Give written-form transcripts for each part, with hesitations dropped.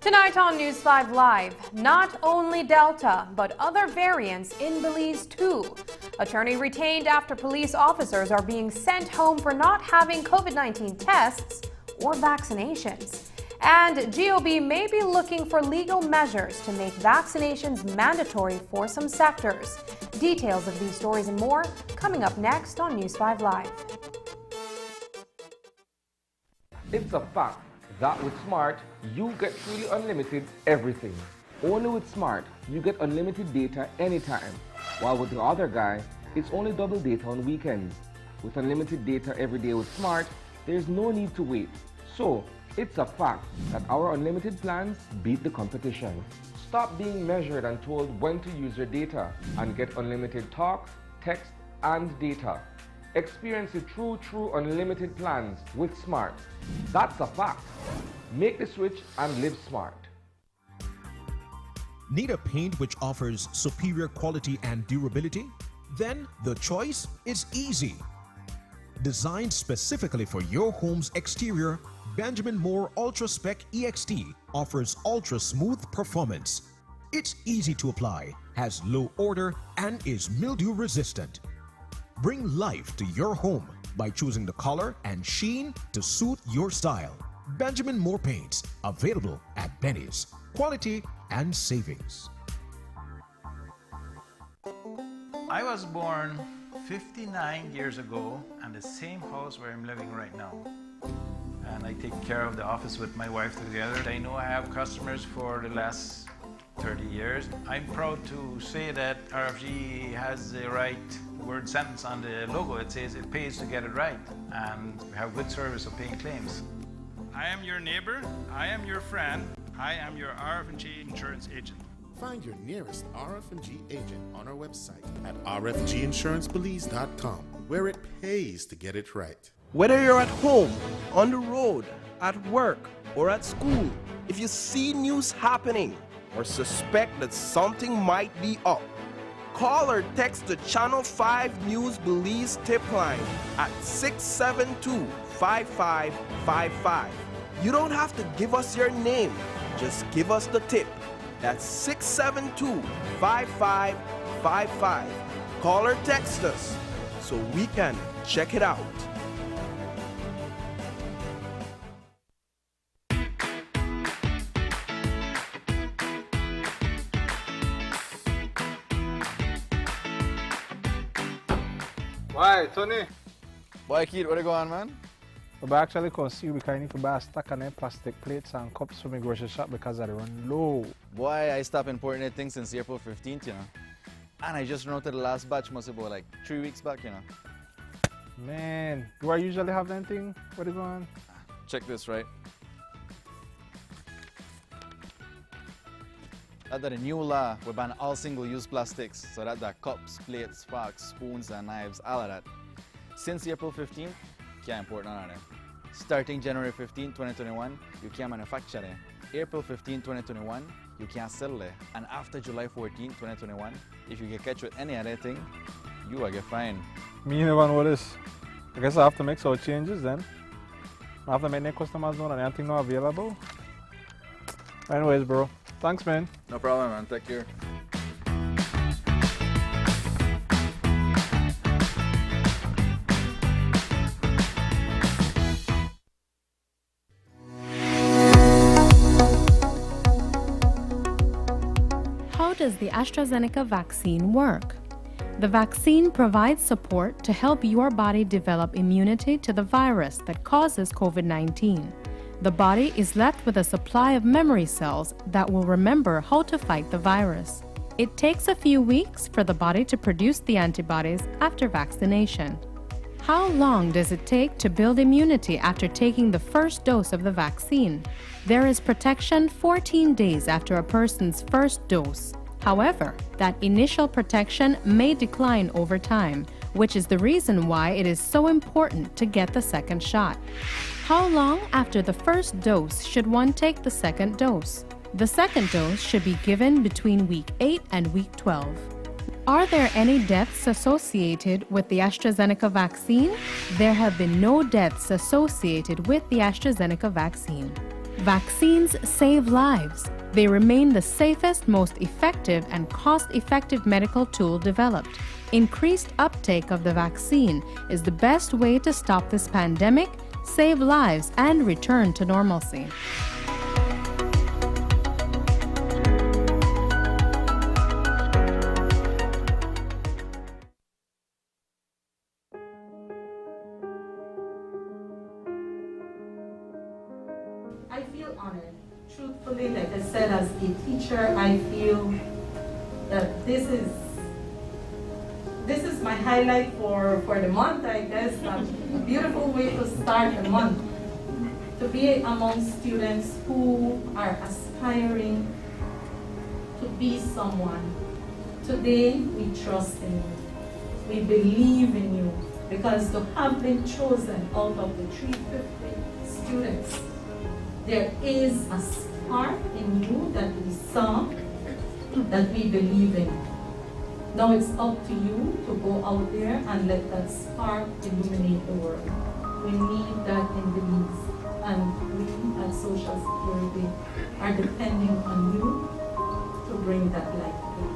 Tonight on News 5 Live, not only Delta, but other variants in Belize too. Attorney retained after police officers are being sent home for not having COVID-19 tests or vaccinations. And GOB may be looking for legal measures to make vaccinations mandatory for some sectors. Details of these stories and more coming up next on News 5 Live. It's a fact that with Smart, you get truly unlimited everything. Only with Smart, you get unlimited data anytime. While with the other guy, it's only double data on weekends. With unlimited data every day with Smart, there's no need to wait. So, It's a fact that our unlimited plans beat the competition. Stop being measured and told when to use your data and get unlimited talk, text, and data. Experience the true unlimited plans with Smart. That's a fact. Make the switch and live smart. Need a paint which offers superior quality and durability? Then the choice is easy. Designed specifically for your home's exterior, Benjamin Moore Ultra Spec EXT offers ultra smooth performance. It's easy to apply, has low odor, and is mildew resistant. Bring life to your home by choosing the color and sheen to suit your style. Benjamin Moore Paints, available at Benny's. Quality and savings. I was born 59 years ago in the same house where I'm living right now. And I take care of the office with my wife together. I know I have customers for the last 30 years. I'm proud to say that RFG has the right word sentence on the logo. It says it pays to get it right, and we have good service of paying claims. I am your neighbor, I am your friend, I am your RF&G insurance agent. Find your nearest RF&G agent on our website at rfginsurancepolice.com, where it pays to get it right. Whether you're at home, on the road, at work, or at school, if you see news happening or suspect that something might be up, call or text the Channel 5 News Belize tip line at 672-5555. You don't have to give us your name, just give us the tip. That's 672-5555. Call or text us so we can check it out. Why, Tony? Boy, kid, what you going on, man? We actually can see we can need to buy a stack of them plastic plates and cups from the grocery shop because they run low. Boy, I stopped importing that thing since April 15th, you know. And I just ran out of the last batch, must have been like 3 weeks back, you know. Man, do I usually have anything? What is going on? Check this, right? Under the new law, we ban all single-use plastics, so that the cups, plates, forks, spoons, and knives, all of that. Since April 15th, can't import none of them. Starting January 15, 2021, you can't manufacture them. April 15, 2021, you can't sell them. And after July 14, 2021, if you get catch with any other thing, you will get fined. Me never know this. I guess I have to make some changes then. I have to make the customers know that anything not available. Anyways, bro. Thanks, man. No problem, man. Take care. How does the AstraZeneca vaccine work? The vaccine provides support to help your body develop immunity to the virus that causes COVID-19. The body is left with a supply of memory cells that will remember how to fight the virus. It takes a few weeks for the body to produce the antibodies after vaccination. How long does it take to build immunity after taking the first dose of the vaccine? There is protection 14 days after a person's first dose. However, that initial protection may decline over time, which is the reason why it is so important to get the second shot. How long after the first dose should one take the second dose? The second dose should be given between week 8 and week 12. Are there any deaths associated with the AstraZeneca vaccine? There have been no deaths associated with the AstraZeneca vaccine. Vaccines save lives. They remain the safest, most effective, and cost-effective medical tool developed. Increased uptake of the vaccine is the best way to stop this pandemic, save lives, and return to normalcy. I feel honored. Truthfully, like I said, as a teacher, I feel that this is my highlight for the month, I guess. A beautiful way to start the month. To to be among students who are aspiring to be someone. Today, we trust in you. We believe in you because to have been chosen out of the 350 students, there is a spark in you that we saw, that we believe in. Now it's up to you to go out there and let that spark illuminate the world. We need that in Belize, and we at Social Security are depending on you to bring that light to you.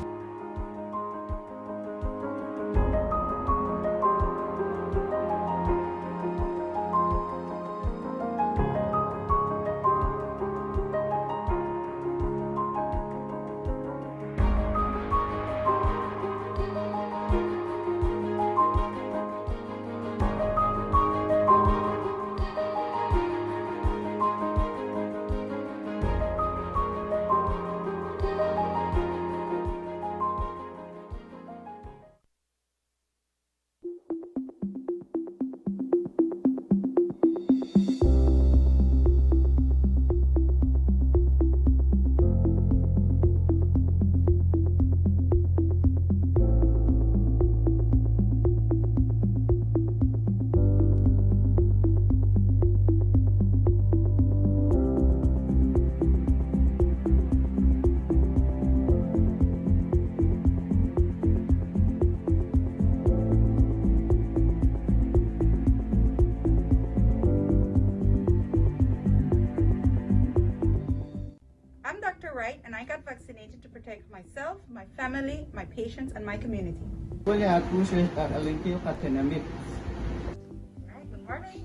And I got vaccinated to protect myself, my family, my patients, and my community. Good morning,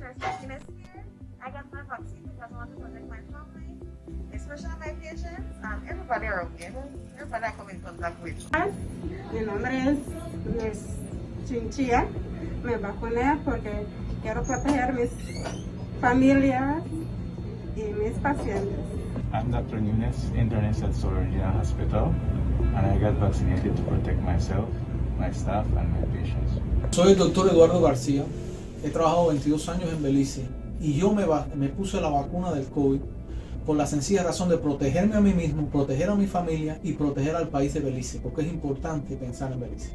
Nurse Ines here. I got my vaccine because I want to protect my family, especially my patients, and everybody around me. Everybody I come in contact with. Mi nombre es Miss Chinchilla. Me vacuné porque quiero proteger mis familias y mis pacientes. I'm Dr. Nunes, internist at Soria Hospital, and I got vaccinated to protect myself, my staff, and my patients. Soy el doctor Eduardo García. He trabajado 22 años en Belice y yo me puse la vacuna del COVID por la sencilla razón de protegerme a mí mismo, proteger a mi familia y proteger al país de Belice, porque es importante pensar en Belice.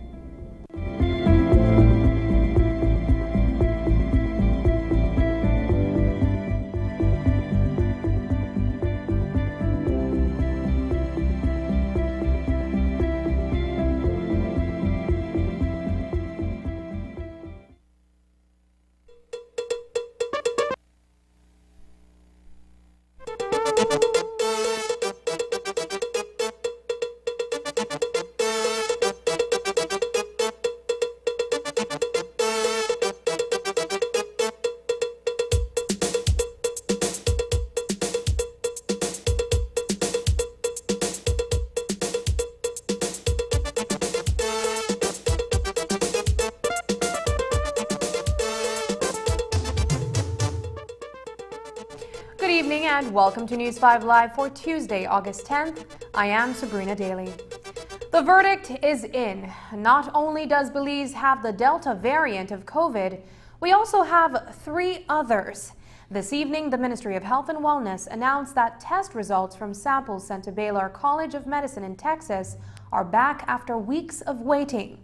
Good evening and welcome to News 5 Live for Tuesday, August 10th. I am Sabrina Daly. The verdict is in. Not only does Belize have the Delta variant of COVID, we also have 3 others. This evening, the Ministry of Health and Wellness announced that test results from samples sent to Baylor College of Medicine in Texas are back after weeks of waiting.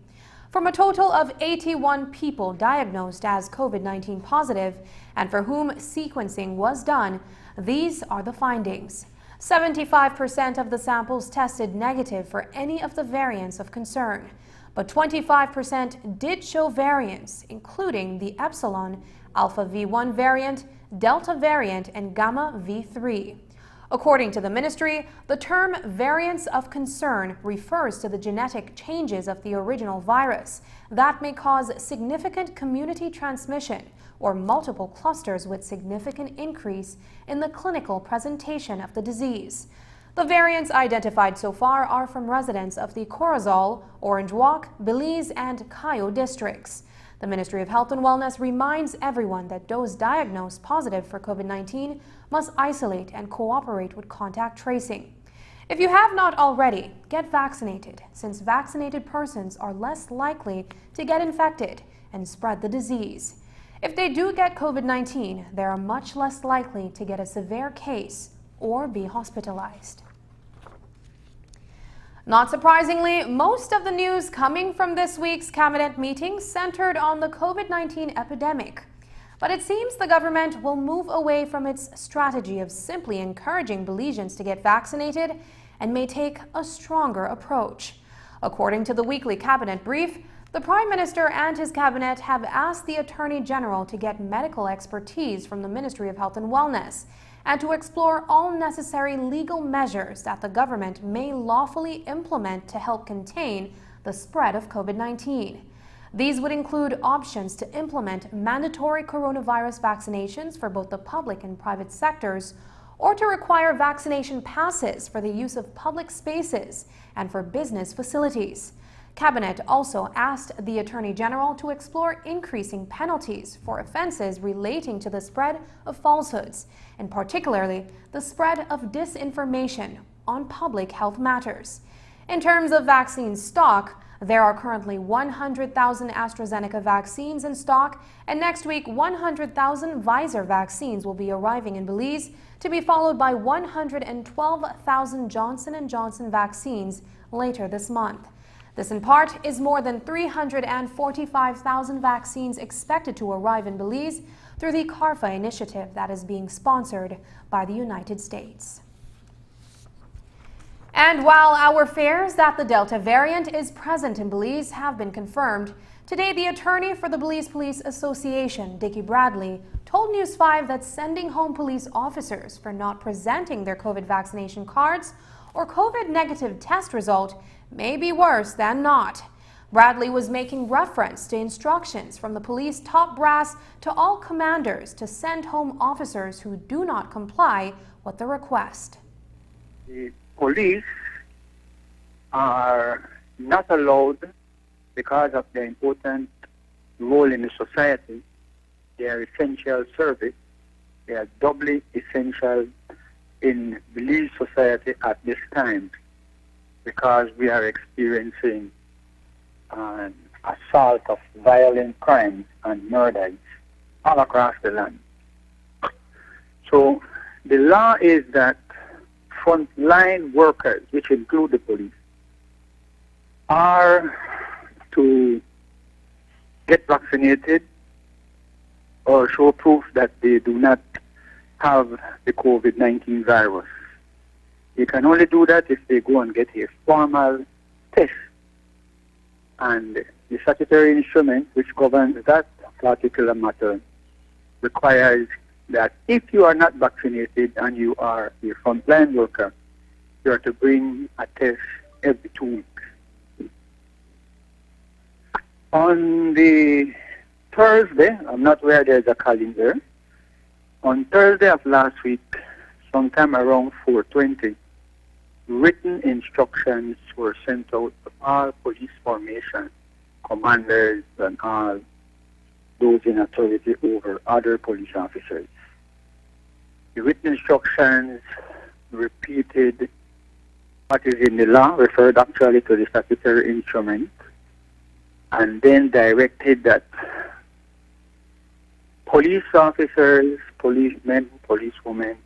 From a total of 81 people diagnosed as COVID-19 positive and for whom sequencing was done, these are the findings. 75% of the samples tested negative for any of the variants of concern, but 25% did show variants, including the Epsilon, Alpha V1 variant, Delta variant, and Gamma V3. According to the ministry, the term variants of concern refers to the genetic changes of the original virus that may cause significant community transmission or multiple clusters with significant increase in the clinical presentation of the disease. The variants identified so far are from residents of the Corozal, Orange Walk, Belize, and Cayo districts. The Ministry of Health and Wellness reminds everyone that those diagnosed positive for COVID-19 must isolate and cooperate with contact tracing. If you have not already, get vaccinated, since vaccinated persons are less likely to get infected and spread the disease. If they do get COVID-19, they are much less likely to get a severe case or be hospitalized. Not surprisingly, most of the news coming from this week's cabinet meeting centered on the COVID-19 epidemic. But it seems the government will move away from its strategy of simply encouraging Belizeans to get vaccinated and may take a stronger approach. According to the weekly cabinet brief, the Prime Minister and his cabinet have asked the Attorney General to get medical expertise from the Ministry of Health and Wellness and to explore all necessary legal measures that the government may lawfully implement to help contain the spread of COVID-19. These would include options to implement mandatory coronavirus vaccinations for both the public and private sectors, or to require vaccination passes for the use of public spaces and for business facilities. Cabinet also asked the Attorney General to explore increasing penalties for offenses relating to the spread of falsehoods, and particularly the spread of disinformation on public health matters. In terms of vaccine stock, there are currently 100,000 AstraZeneca vaccines in stock, and next week 100,000 Pfizer vaccines will be arriving in Belize, to be followed by 112,000 Johnson & Johnson vaccines later this month. This in part is more than 345,000 vaccines expected to arrive in Belize through the CARFA initiative that is being sponsored by the United States. And while our fears that the Delta variant is present in Belize have been confirmed, today the attorney for the Belize Police Association, Dickie Bradley, told News 5 that sending home police officers for not presenting their COVID vaccination cards or COVID negative test result may be worse than not. Bradley was making reference to instructions from the police top brass to all commanders to send home officers who do not comply with the request. The police are not allowed, because of their important role in the society, their essential service. They are doubly essential in Belize society at this time, because we are experiencing an assault of violent crimes and murders all across the land. So the law is that frontline workers, which include the police, are to get vaccinated or show proof that they do not have the COVID-19 virus. They can only do that if they go and get a formal test. And the statutory instrument which governs that particular matter requires that if you are not vaccinated and you are a frontline worker, you are to bring a test every 2 weeks. On the Thursday, I'm not where there's a calendar, on Thursday of last week, sometime around 4:20, written instructions were sent out to all police formation, commanders and all those in authority over other police officers. The written instructions repeated what is in the law, referred actually to the statutory instrument, and then directed that police officers, policemen, policewomen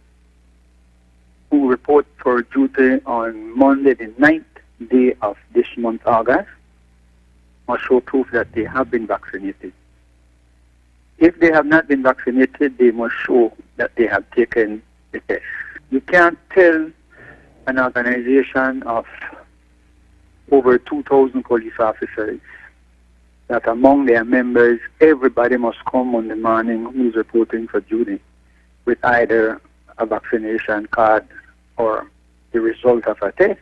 who report for duty on Monday the 9th day of this month, August, must show proof that they have been vaccinated. If they have not been vaccinated, they must show that they have taken the test. You can't tell an organization of over 2,000 police officers that among their members, everybody must come on the morning who's reporting for duty with either a vaccination card or the result of a test.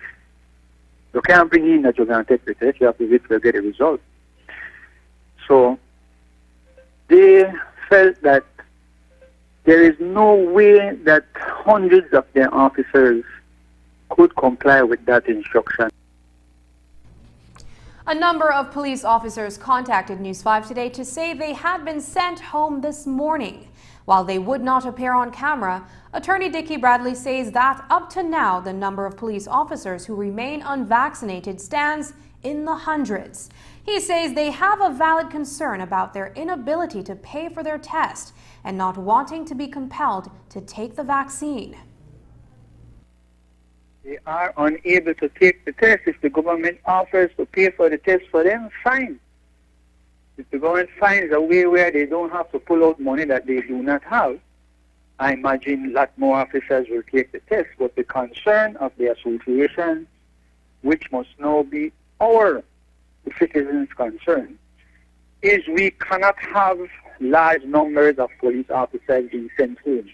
You can't bring in that you're going to take the test. You have to wait to get a result. So they felt that there is no way that hundreds of their officers could comply with that instruction. A number of police officers contacted News 5 today to say they had been sent home this morning. While they would not appear on camera, Attorney Dickie Bradley says that up to now, the number of police officers who remain unvaccinated stands in the hundreds. He says they have a valid concern about their inability to pay for their test and not wanting to be compelled to take the vaccine. They are unable to take the test. If the government offers to pay for the test for them, fine. If the government finds a way where they don't have to pull out money that they do not have, I imagine a lot more officers will take the test. But the concern of the association, which must now be our citizens' concern, is we cannot have large numbers of police officers being sent home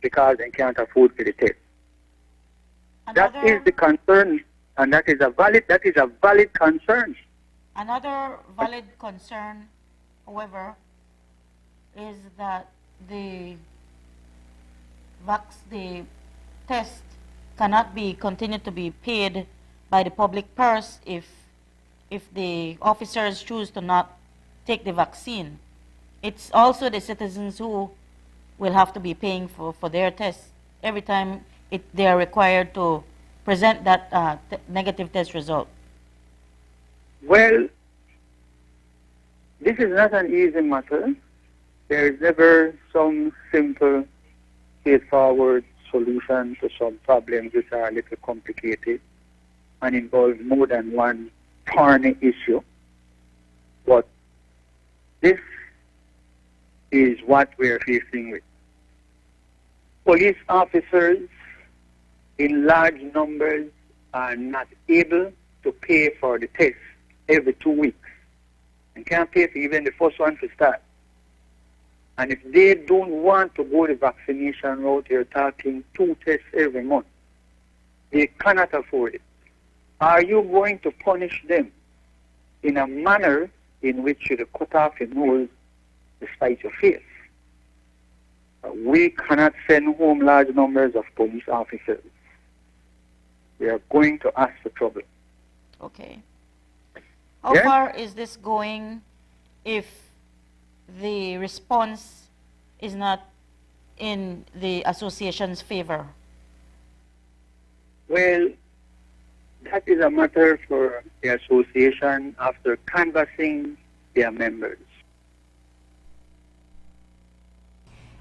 because they can't afford for the test. That is the concern, and that is a valid concern. Another valid concern, however, is that the test cannot be continued to be paid by the public purse if the officers choose to not take the vaccine. It's also the citizens who will have to be paying for their tests every time they are required to present that negative test result. Well, this is not an easy matter. There is never some simple, straightforward solution to some problems which are a little complicated and involve more than one thorny issue. But this is what we are facing with. Police officers in large numbers are not able to pay for the test every 2 weeks and can't pay for even the first one to start. And if they don't want to go the vaccination route, you're talking 2 tests every month. They cannot afford it. Are you going to punish them in a manner in which you cut off your nose despite your face? We cannot send home large numbers of police officers. We are going to ask for trouble. Okay. How far is this going if the response is not in the association's favor? Well, that is a matter for the association after canvassing their members.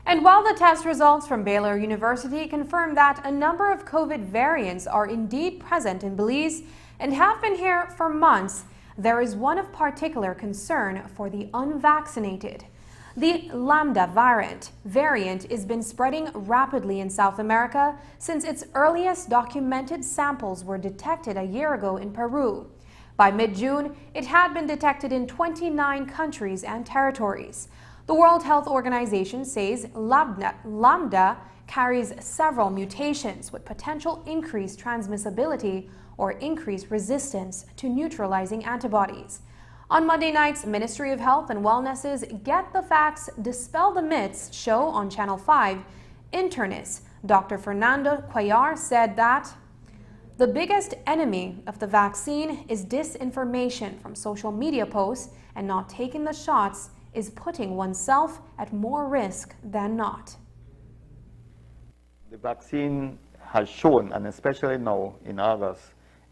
And while the test results from Baylor University confirm that a number of COVID variants are indeed present in Belize and have been here for months, there is one of particular concern for the unvaccinated. The Lambda variant has been spreading rapidly in South America since its earliest documented samples were detected a year ago in Peru. By mid-June, it had been detected in 29 countries and territories. The World Health Organization says Lambda carries several mutations with potential increased transmissibility or increased resistance to neutralizing antibodies. On Monday night's Ministry of Health and Wellness's Get the Facts, Dispel the Myths show on Channel 5, internist Dr. Fernando Cuellar said that the biggest enemy of the vaccine is disinformation from social media posts, and not taking the shots is putting oneself at more risk than not. The vaccine has shown, and especially now in August,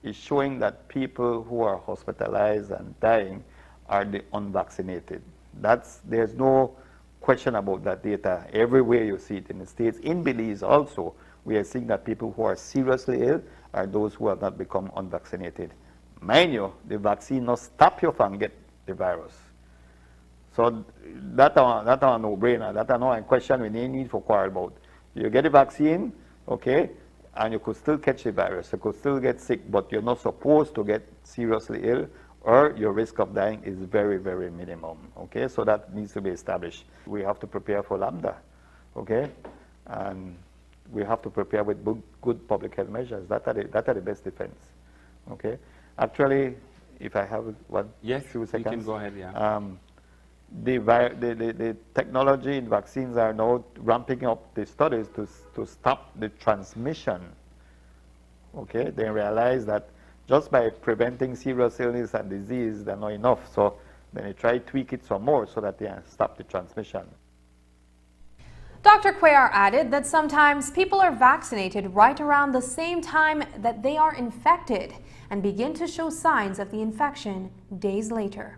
is showing that people who are hospitalized and dying are the unvaccinated. There's no question about that data. Everywhere you see it in the States, in Belize also, we are seeing that people who are seriously ill are those who have not become unvaccinated. Mind you, the vaccine not stop you from getting the virus. So that's a no-brainer. That's no question we need for quarrel about. You get the vaccine, okay, and you could still catch the virus. You could still get sick, but you're not supposed to get seriously ill, or your risk of dying is very, very minimum, okay? So that needs to be established. We have to prepare for Lambda, okay? And we have to prepare with good public health measures. That are the best defense, okay? Actually, if I have few seconds. You can go ahead, yeah. The technology in vaccines are now ramping up the studies to stop the transmission. Okay, they realize that just by preventing serious illness and disease, they're not enough. So then they try to tweak it some more so that they stop the transmission. Dr. Cuellar added that sometimes people are vaccinated right around the same time that they are infected and begin to show signs of the infection days later.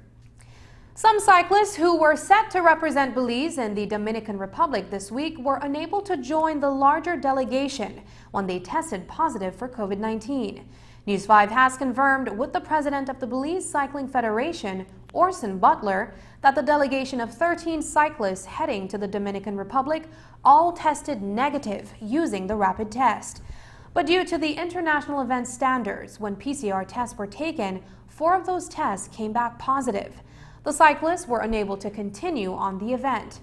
Some cyclists who were set to represent Belize in the Dominican Republic this week were unable to join the larger delegation when they tested positive for COVID-19. News 5 has confirmed with the president of the Belize Cycling Federation, Orson Butler, that the delegation of 13 cyclists heading to the Dominican Republic all tested negative using the rapid test. But due to the international event standards, when PCR tests were taken, 4 of those tests came back positive. The cyclists were unable to continue on the event.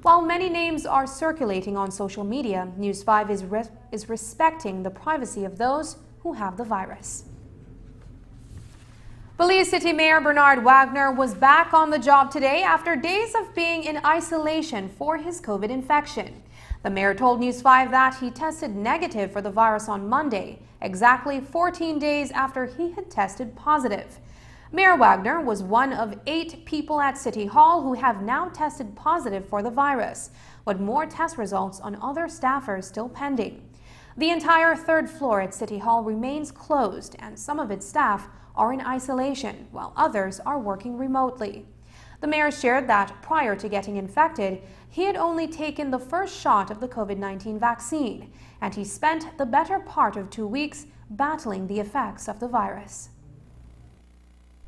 While many names are circulating on social media, News 5 is respecting the privacy of those who have the virus. Belize City Mayor Bernard Wagner was back on the job today after days of being in isolation for his COVID infection. The mayor told News 5 that he tested negative for the virus on Monday, exactly 14 days after he had tested positive. Mayor Wagner was one of 8 people at City Hall who have now tested positive for the virus, with more test results on other staffers still pending. The entire 3rd floor at City Hall remains closed, and some of its staff are in isolation, while others are working remotely. The mayor shared that prior to getting infected, he had only taken the first shot of the COVID-19 vaccine, and he spent the better part of 2 weeks battling the effects of the virus.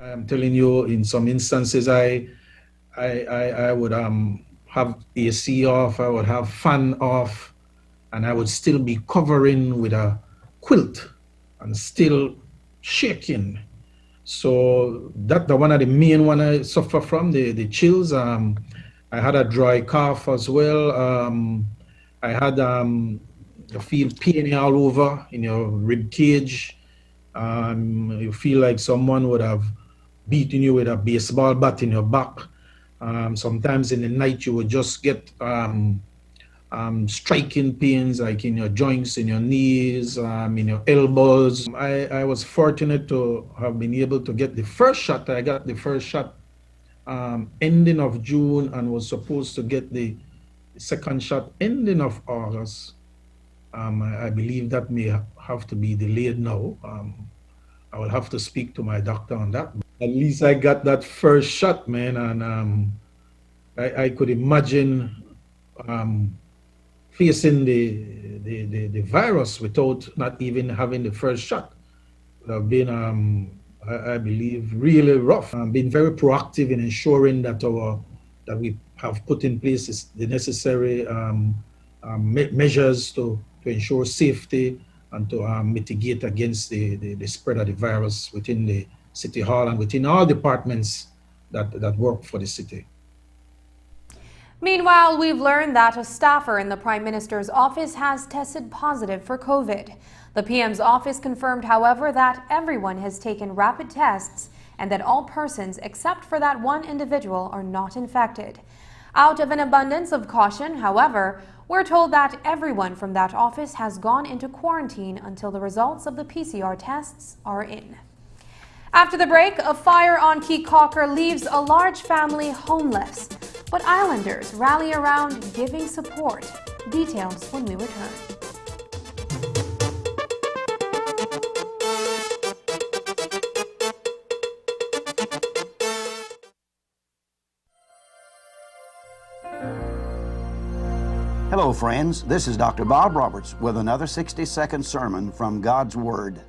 I'm telling you, in some instances, I would have AC off, I would have fan off, and I would still be covering with a quilt and still shaking. So that's one of the main one I suffer from, the chills. I had a dry cough as well. I had you feel pain all over in your rib cage. You feel like someone would have beaten you with a baseball bat in your back. Sometimes in the night you would just get striking pains like in your joints, in your knees, in your elbows. I was fortunate to have been able to get the first shot. I got the first shot ending of June and was supposed to get the second shot ending of August. I believe that may have to be delayed now. I will have to speak to my doctor on that. At least I got that first shot, man, and I could imagine facing the virus without not even having the first shot. It would have been, I believe, really rough. I've been very proactive in ensuring that that we have put in place the necessary measures to ensure safety and to mitigate against the spread of the virus within the City Hall and within all departments that work for the city. Meanwhile, we've learned that a staffer in the Prime Minister's office has tested positive for COVID. The PM's office confirmed, however, that everyone has taken rapid tests and that all persons except for that one individual are not infected. Out of an abundance of caution, however, we're told that everyone from that office has gone into quarantine until the results of the PCR tests are in. After the break, a fire on Caye Caulker leaves a large family homeless, but islanders rally around giving support. Details when we return. Hello friends, this is Dr. Bob Roberts with another 60-second sermon from God's Word.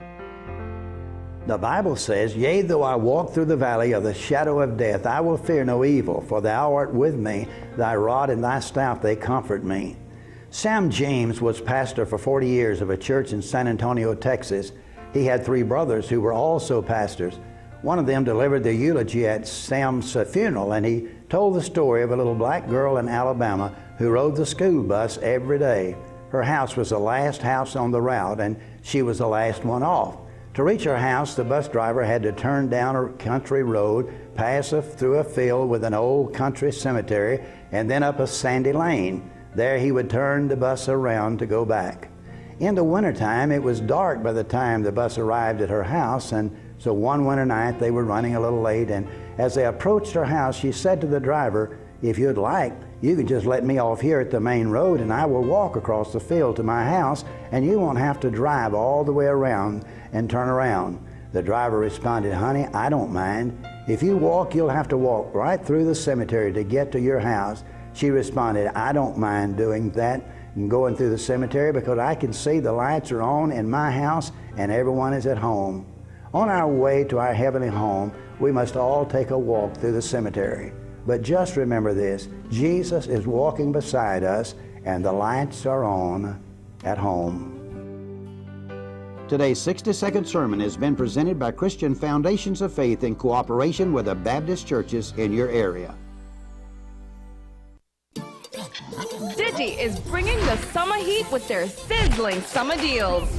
The Bible says, "Yea, though I walk through the valley of the shadow of death, I will fear no evil, for thou art with me, thy rod and thy staff, they comfort me." Sam James was pastor for 40 years of a church in San Antonio, Texas. He had 3 brothers who were also pastors. One of them delivered the eulogy at Sam's funeral, and he told the story of a little black girl in Alabama who rode the school bus every day. Her house was the last house on the route, and she was the last one off. To reach her house, the bus driver had to turn down a country road, pass through a field with an old country cemetery, and then up a sandy lane. There he would turn the bus around to go back. In the wintertime, it was dark by the time the bus arrived at her house, and so one winter night they were running a little late, and as they approached her house, she said to the driver, "If you'd like, You can just let me off here at the main road and I will walk across the field to my house and you won't have to drive all the way around and turn around. The driver responded, honey, I don't mind. If you walk, you'll have to walk right through the cemetery to get to your house. She responded, I don't mind doing that and going through the cemetery because I can see the lights are on in my house and everyone is at home. On our way to our heavenly home, we must all take a walk through the cemetery. But just remember this, Jesus is walking beside us and the lights are on at home. Today's 60-second sermon has been presented by Christian Foundations of Faith in cooperation with the Baptist churches in your area. Digi is bringing the summer heat with their sizzling summer deals.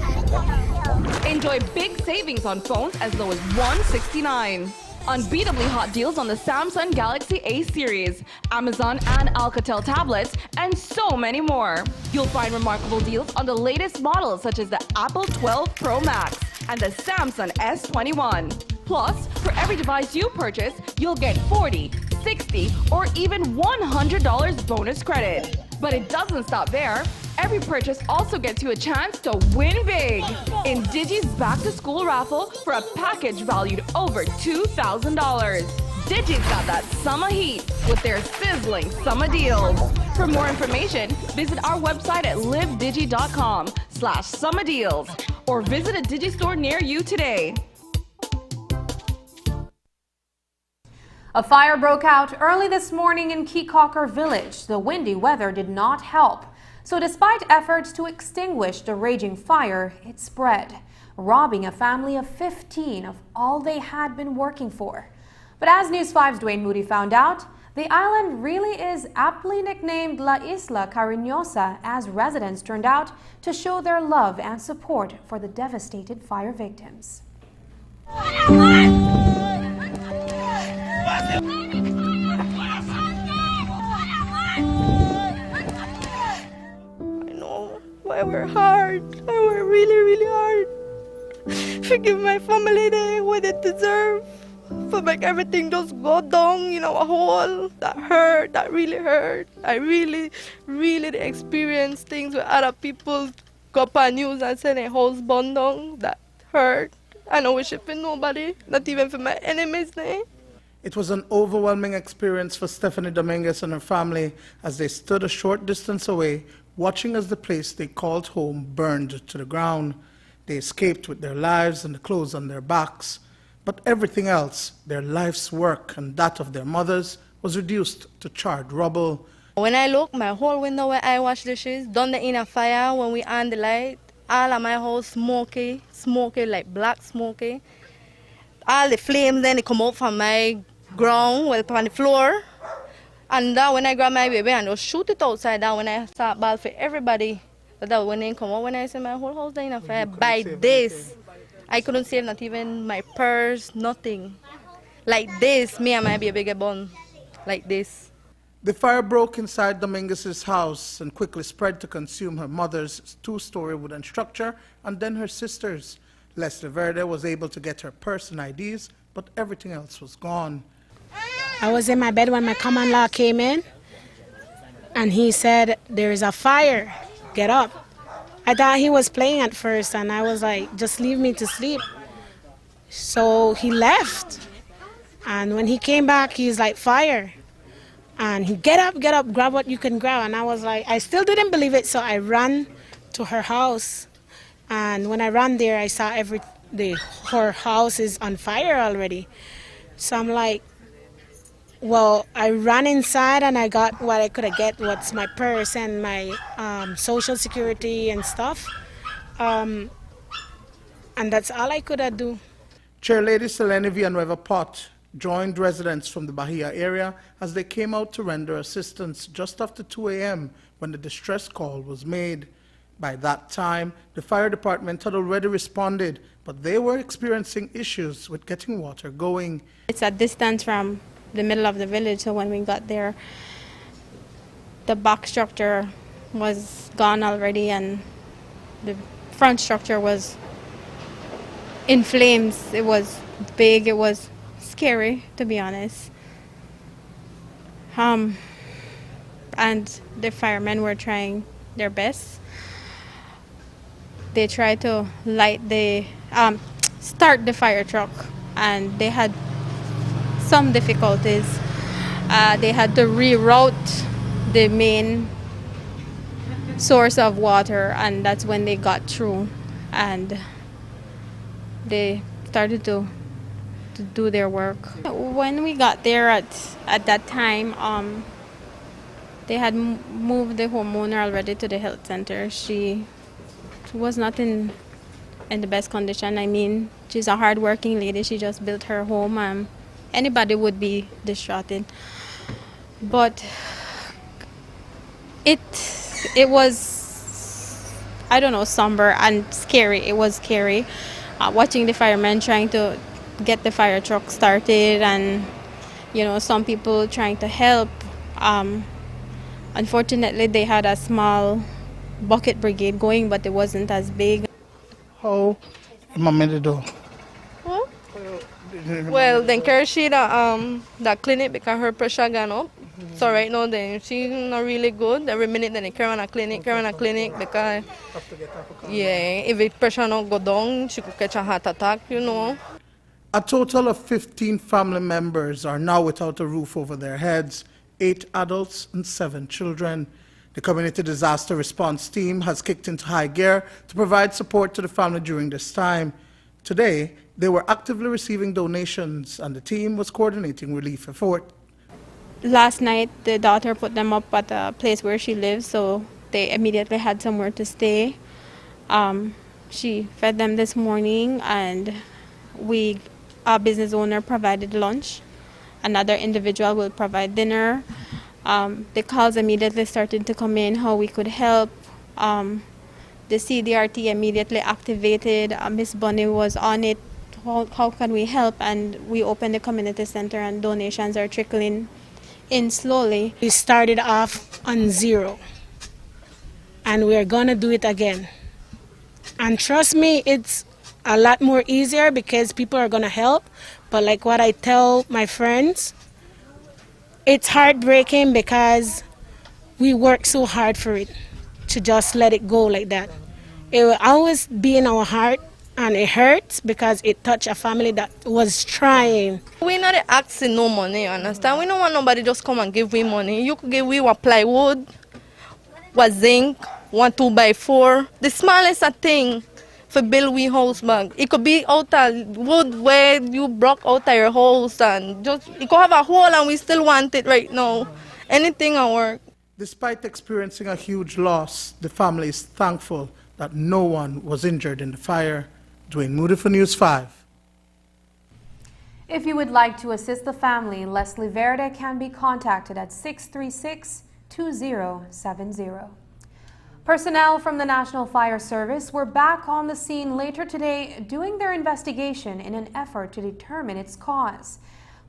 Enjoy big savings on phones as low as $169. Unbeatably hot deals on the Samsung Galaxy A series, Amazon and Alcatel tablets, and so many more. You'll find remarkable deals on the latest models such as the Apple 12 Pro Max and the Samsung S21. Plus, for every device you purchase, you'll get $40, $60, or even $100 bonus credit. But it doesn't stop there. Every purchase also gets you a chance to win big in Digi's Back to School raffle for a package valued over $2,000. Digi's got that summer heat with their sizzling summer deals. For more information, visit our website at livedigi.com/summer deals or visit a Digi store near you today. A fire broke out early this morning in Caye Caulker village. The windy weather did not help. So despite efforts to extinguish the raging fire, it spread, robbing a family of 15 of all they had been working for. But as News 5's Dwayne Moody found out, the island really is aptly nicknamed La Isla Cariñosa, as residents turned out to show their love and support for the devastated fire victims. I work hard. I work really, really hard. Forgive my family what they deserve. For make everything just go down, you know, a hole. That hurt, that really hurt. I really, really experienced things where other people go up on news and say their house burned down. That hurt. I don't wish it for nobody, not even for my enemies. It was an overwhelming experience for Stephanie Dominguez and her family as they stood a short distance away, watching as the place they called home burned to the ground. They escaped with their lives and the clothes on their backs, but everything else, their life's work and that of their mothers, was reduced to charred rubble. When I look, my whole window where I wash dishes, done the inner fire when we on the light, all of my house smoky, like black smoky. All the flames then they come out from my ground, well, on the floor. And that when I grab my baby and just shoot it outside, that when I start ball for everybody, that when they come out, when I see my whole house dying on fire, by this, I couldn't save not even my purse, nothing. Like this, me and my baby get born, like this. The fire broke inside Dominguez's house and quickly spread to consume her mother's two-story wooden structure and then her sister's. Leslie Verde was able to get her purse and IDs, but everything else was gone. I was in my bed when my common law came in, and he said, there is a fire, get up. I thought he was playing at first, and I was like, just leave me to sleep. So he left, and when he came back, he's like, fire. And he, get up, grab what you can grab. And I was like, I still didn't believe it, so I ran to her house. And when I ran there, I saw her house is on fire already. So I'm like, well, I ran inside and I got what I could get, what's my purse and my social security and stuff. And that's all I could do. Chairlady Selene Villanueva Pot joined residents from the Bahia area as they came out to render assistance just after 2 a.m. when the distress call was made. By that time, the fire department had already responded, but they were experiencing issues with getting water going. It's a distance from the middle of the village, so when we got there, the back structure was gone already and the front structure was in flames. It was big, it was scary, to be honest. But and the firemen were trying their best. They tried to start the fire truck, and they had some difficulties. They had to reroute the main source of water, and that's when they got through, and they started to do their work. When we got there at that time, they had moved the homeowner already to the health center. She was not in the best condition. I mean, she's a hard-working lady. She just built her home. Anybody would be distraught. But it was, I don't know, somber and scary. It was scary watching the firemen trying to get the fire truck started, and some people trying to help. Unfortunately, they had a small bucket brigade going, but it wasn't as big. How Mama did do? Huh? Well, then carry she that clinic because her pressure gone up. So right now then she's not really good. Every minute then they carry on a clinic because if the pressure not go down, she could catch a heart attack, A total of 15 family members are now without a roof over their heads, 8 adults and 7 children. The Community Disaster Response Team has kicked into high gear to provide support to the family during this time. Today, they were actively receiving donations, and the team was coordinating relief efforts. Last night, the daughter put them up at a place where she lives, so they immediately had somewhere to stay. She fed them this morning, and our business owner provided lunch. Another individual will provide dinner. The calls immediately started to come in how we could help. The CDRT immediately activated. Miss Bunny was on it. How can we help? And we opened the community center, and donations are trickling in slowly. We started off on 0, and we're gonna do it again. And trust me, it's a lot more easier because people are gonna help. But like what I tell my friends, it's heartbreaking because we work so hard for it to just let it go like that. It will always be in our heart, and it hurts because it touched a family that was trying. We not asking no money, you understand? We don't want nobody just come and give we money. You could give we what plywood, what zinc, 1 2x4. The smallest thing for build we house back. It could be out of wood where you broke out of your house, and just it could have a hole and we still want it right now. Anything will work. Despite experiencing a huge loss, the family is thankful that no one was injured in the fire. Dwayne Moody for News 5. If you would like to assist the family, Leslie Verde can be contacted at 636-2070. Personnel from the National Fire Service were back on the scene later today doing their investigation in an effort to determine its cause.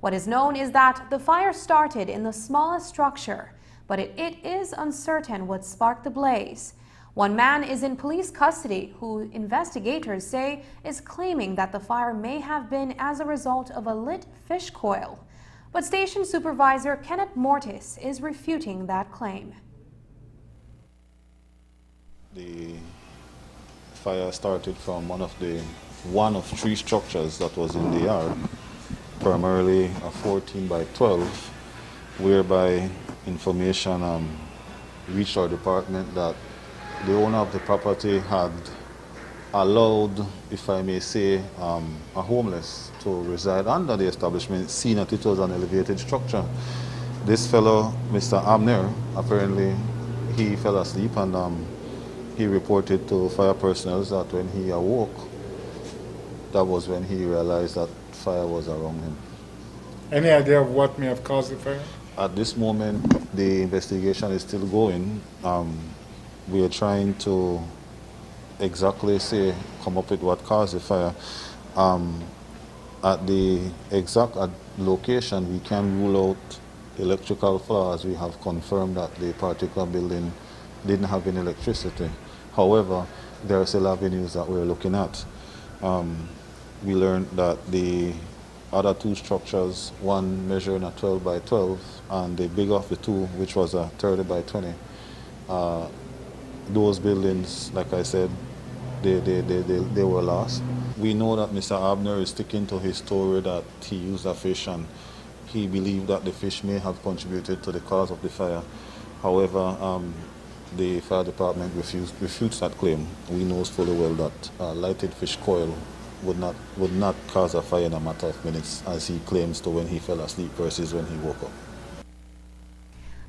What is known is that the fire started in the smallest structure, but it is uncertain what sparked the blaze. One man is in police custody who investigators say is claiming that the fire may have been as a result of a lit fish coil. But Station Supervisor Kenneth Mortis is refuting that claim. The fire started from one of 3 structures that was in the yard, primarily a 14x12, whereby information reached our department that the owner of the property had allowed, if I may say, a homeless to reside under the establishment, seeing that it was an elevated structure. This fellow, Mr. Abner, apparently he fell asleep, and he reported to fire personnel that when he awoke, that was when he realized that fire was around him. Any idea of what may have caused the fire? At this moment, the investigation is still going. We are trying to exactly come up with what caused the fire. At the exact location, we can rule out electrical flaws. We have confirmed that the particular building didn't have any electricity. However, there are still avenues that we're looking at. We learned that the other 2 structures, one measuring a 12x12 and the bigger of the two, which was a 30 by 20, those buildings, like I said, they were lost. We know that Mr. Abner is sticking to his story that he used a fish and he believed that the fish may have contributed to the cause of the fire. However, the fire department refutes that claim. We know fully well that lighted fish coil would not cause a fire in a matter of minutes, as he claims to when he fell asleep versus when he woke up.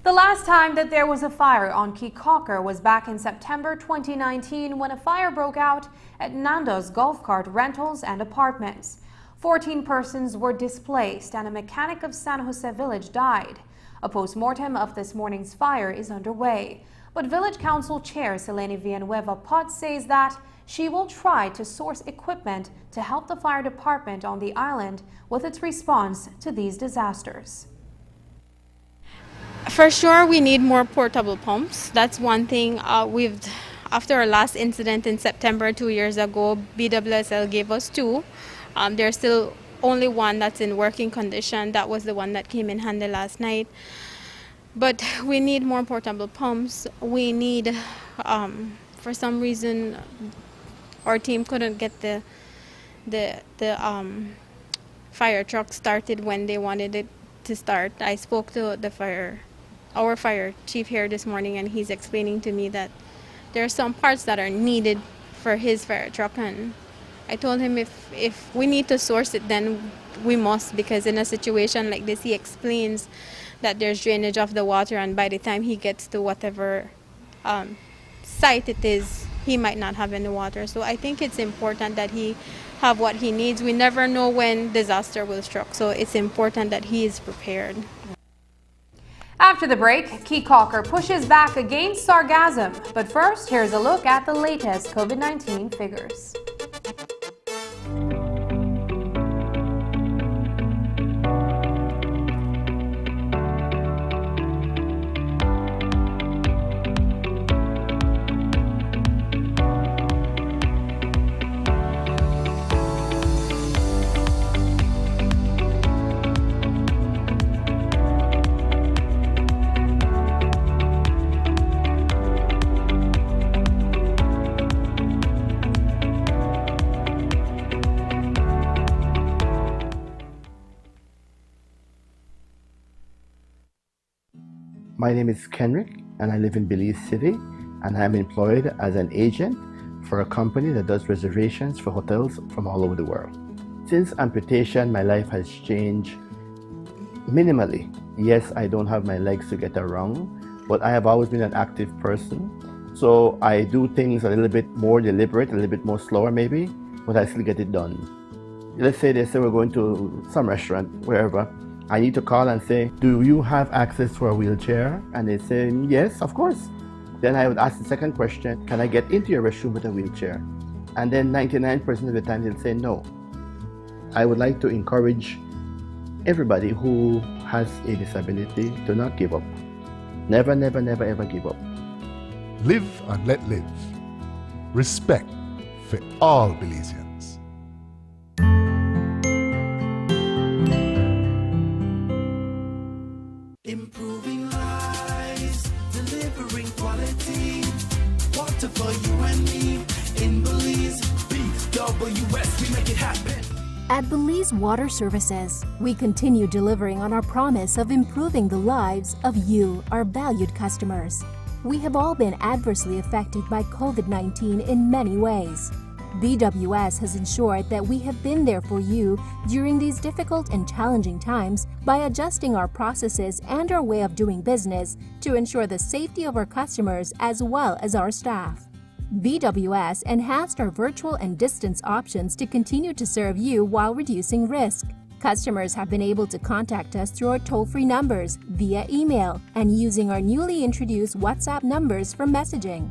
The last time that there was a fire on Caye Caulker was back in September 2019 when a fire broke out at Nando's golf cart rentals and apartments. 14 persons were displaced and a mechanic of San Jose Village died. A post-mortem of this morning's fire is underway. But Village Council Chair Selene Villanueva Potts says that she will try to source equipment to help the fire department on the island with its response to these disasters. For sure, we need more portable pumps. That's one thing. After our last incident in September 2 years ago, BWSL gave us 2. There's still only one that's in working condition. That was the one that came in handy last night. But we need more portable pumps. We need, for some reason, our team couldn't get the fire truck started when they wanted it to start. I spoke to our fire chief here this morning, and he's explaining to me that there are some parts that are needed for his fire truck, and I told him if we need to source it, then we must, because in a situation like this, he explains that there's drainage of the water, and by the time he gets to whatever site it is, he might not have any water. So I think it's important that he have what he needs. We never know when disaster will strike, so it's important that he is prepared. After the break, Caye Caulker pushes back against sargassum. But first, here's a look at the latest COVID-19 figures. My name is Kenrick and I live in Belize City, and I'm employed as an agent for a company that does reservations for hotels from all over the world. Since amputation, my life has changed minimally. Yes, I don't have my legs to get around, but I have always been an active person. So I do things a little bit more deliberate, a little bit more slower maybe, but I still get it done. Let's say they say we're going to some restaurant, wherever. I need to call and say, do you have access to a wheelchair? And they say, yes, of course. Then I would ask the second question, can I get into your restroom with a wheelchair? And then 99% of the time they'll say no. I would like to encourage everybody who has a disability to not give up. Never, never, never, ever give up. Live and let live. Respect for all Belizeans. Improving lives, delivering quality. Water for you and me. In Belize, BWS, we make it happen. At Belize Water Services, we continue delivering on our promise of improving the lives of you, our valued customers. We have all been adversely affected by COVID-19 in many ways. BWS has ensured that we have been there for you during these difficult and challenging times by adjusting our processes and our way of doing business to ensure the safety of our customers as well as our staff. BWS enhanced our virtual and distance options to continue to serve you while reducing risk. Customers have been able to contact us through our toll-free numbers, via email, and using our newly introduced WhatsApp numbers for messaging.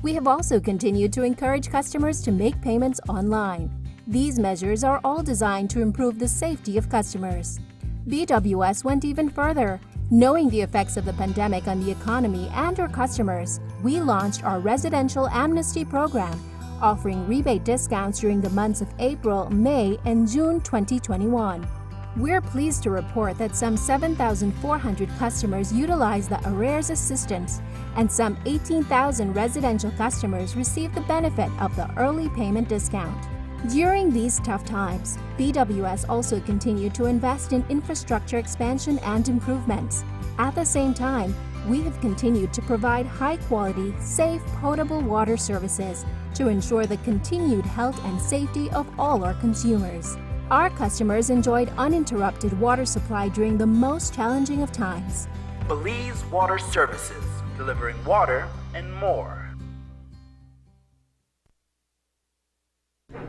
We have also continued to encourage customers to make payments online. These measures are all designed to improve the safety of customers. BWS went even further. Knowing the effects of the pandemic on the economy and our customers, we launched our Residential Amnesty Program, offering rebate discounts during the months of April, May, and June 2021. We're pleased to report that some 7,400 customers utilize the arrears assistance, and some 18,000 residential customers receive the benefit of the early payment discount. During these tough times, BWS also continued to invest in infrastructure expansion and improvements. At the same time, we have continued to provide high-quality, safe, potable water services to ensure the continued health and safety of all our consumers. Our customers enjoyed uninterrupted water supply during the most challenging of times. Belize Water Services, delivering water and more.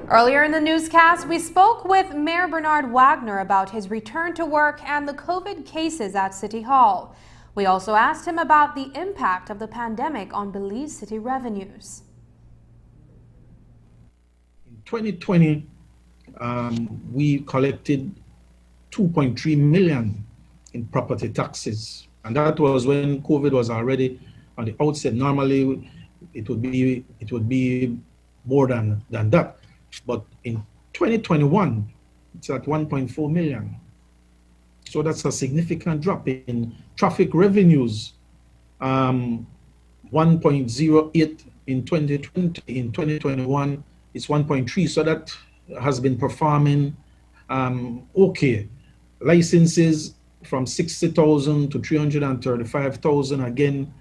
Earlier in the newscast, we spoke with Mayor Bernard Wagner about his return to work and the COVID cases at City Hall. We also asked him about the impact of the pandemic on Belize City revenues. In 2020, we collected 2.3 million in property taxes, and that was when COVID was already on the outset. Normally, it would be more than that. But in 2021, it's at 1.4 million. So that's a significant drop in traffic revenues. 1.08 in 2020, in 2021, it's 1.3. So that has been performing okay. Licenses from 60,000 to 335,000, again,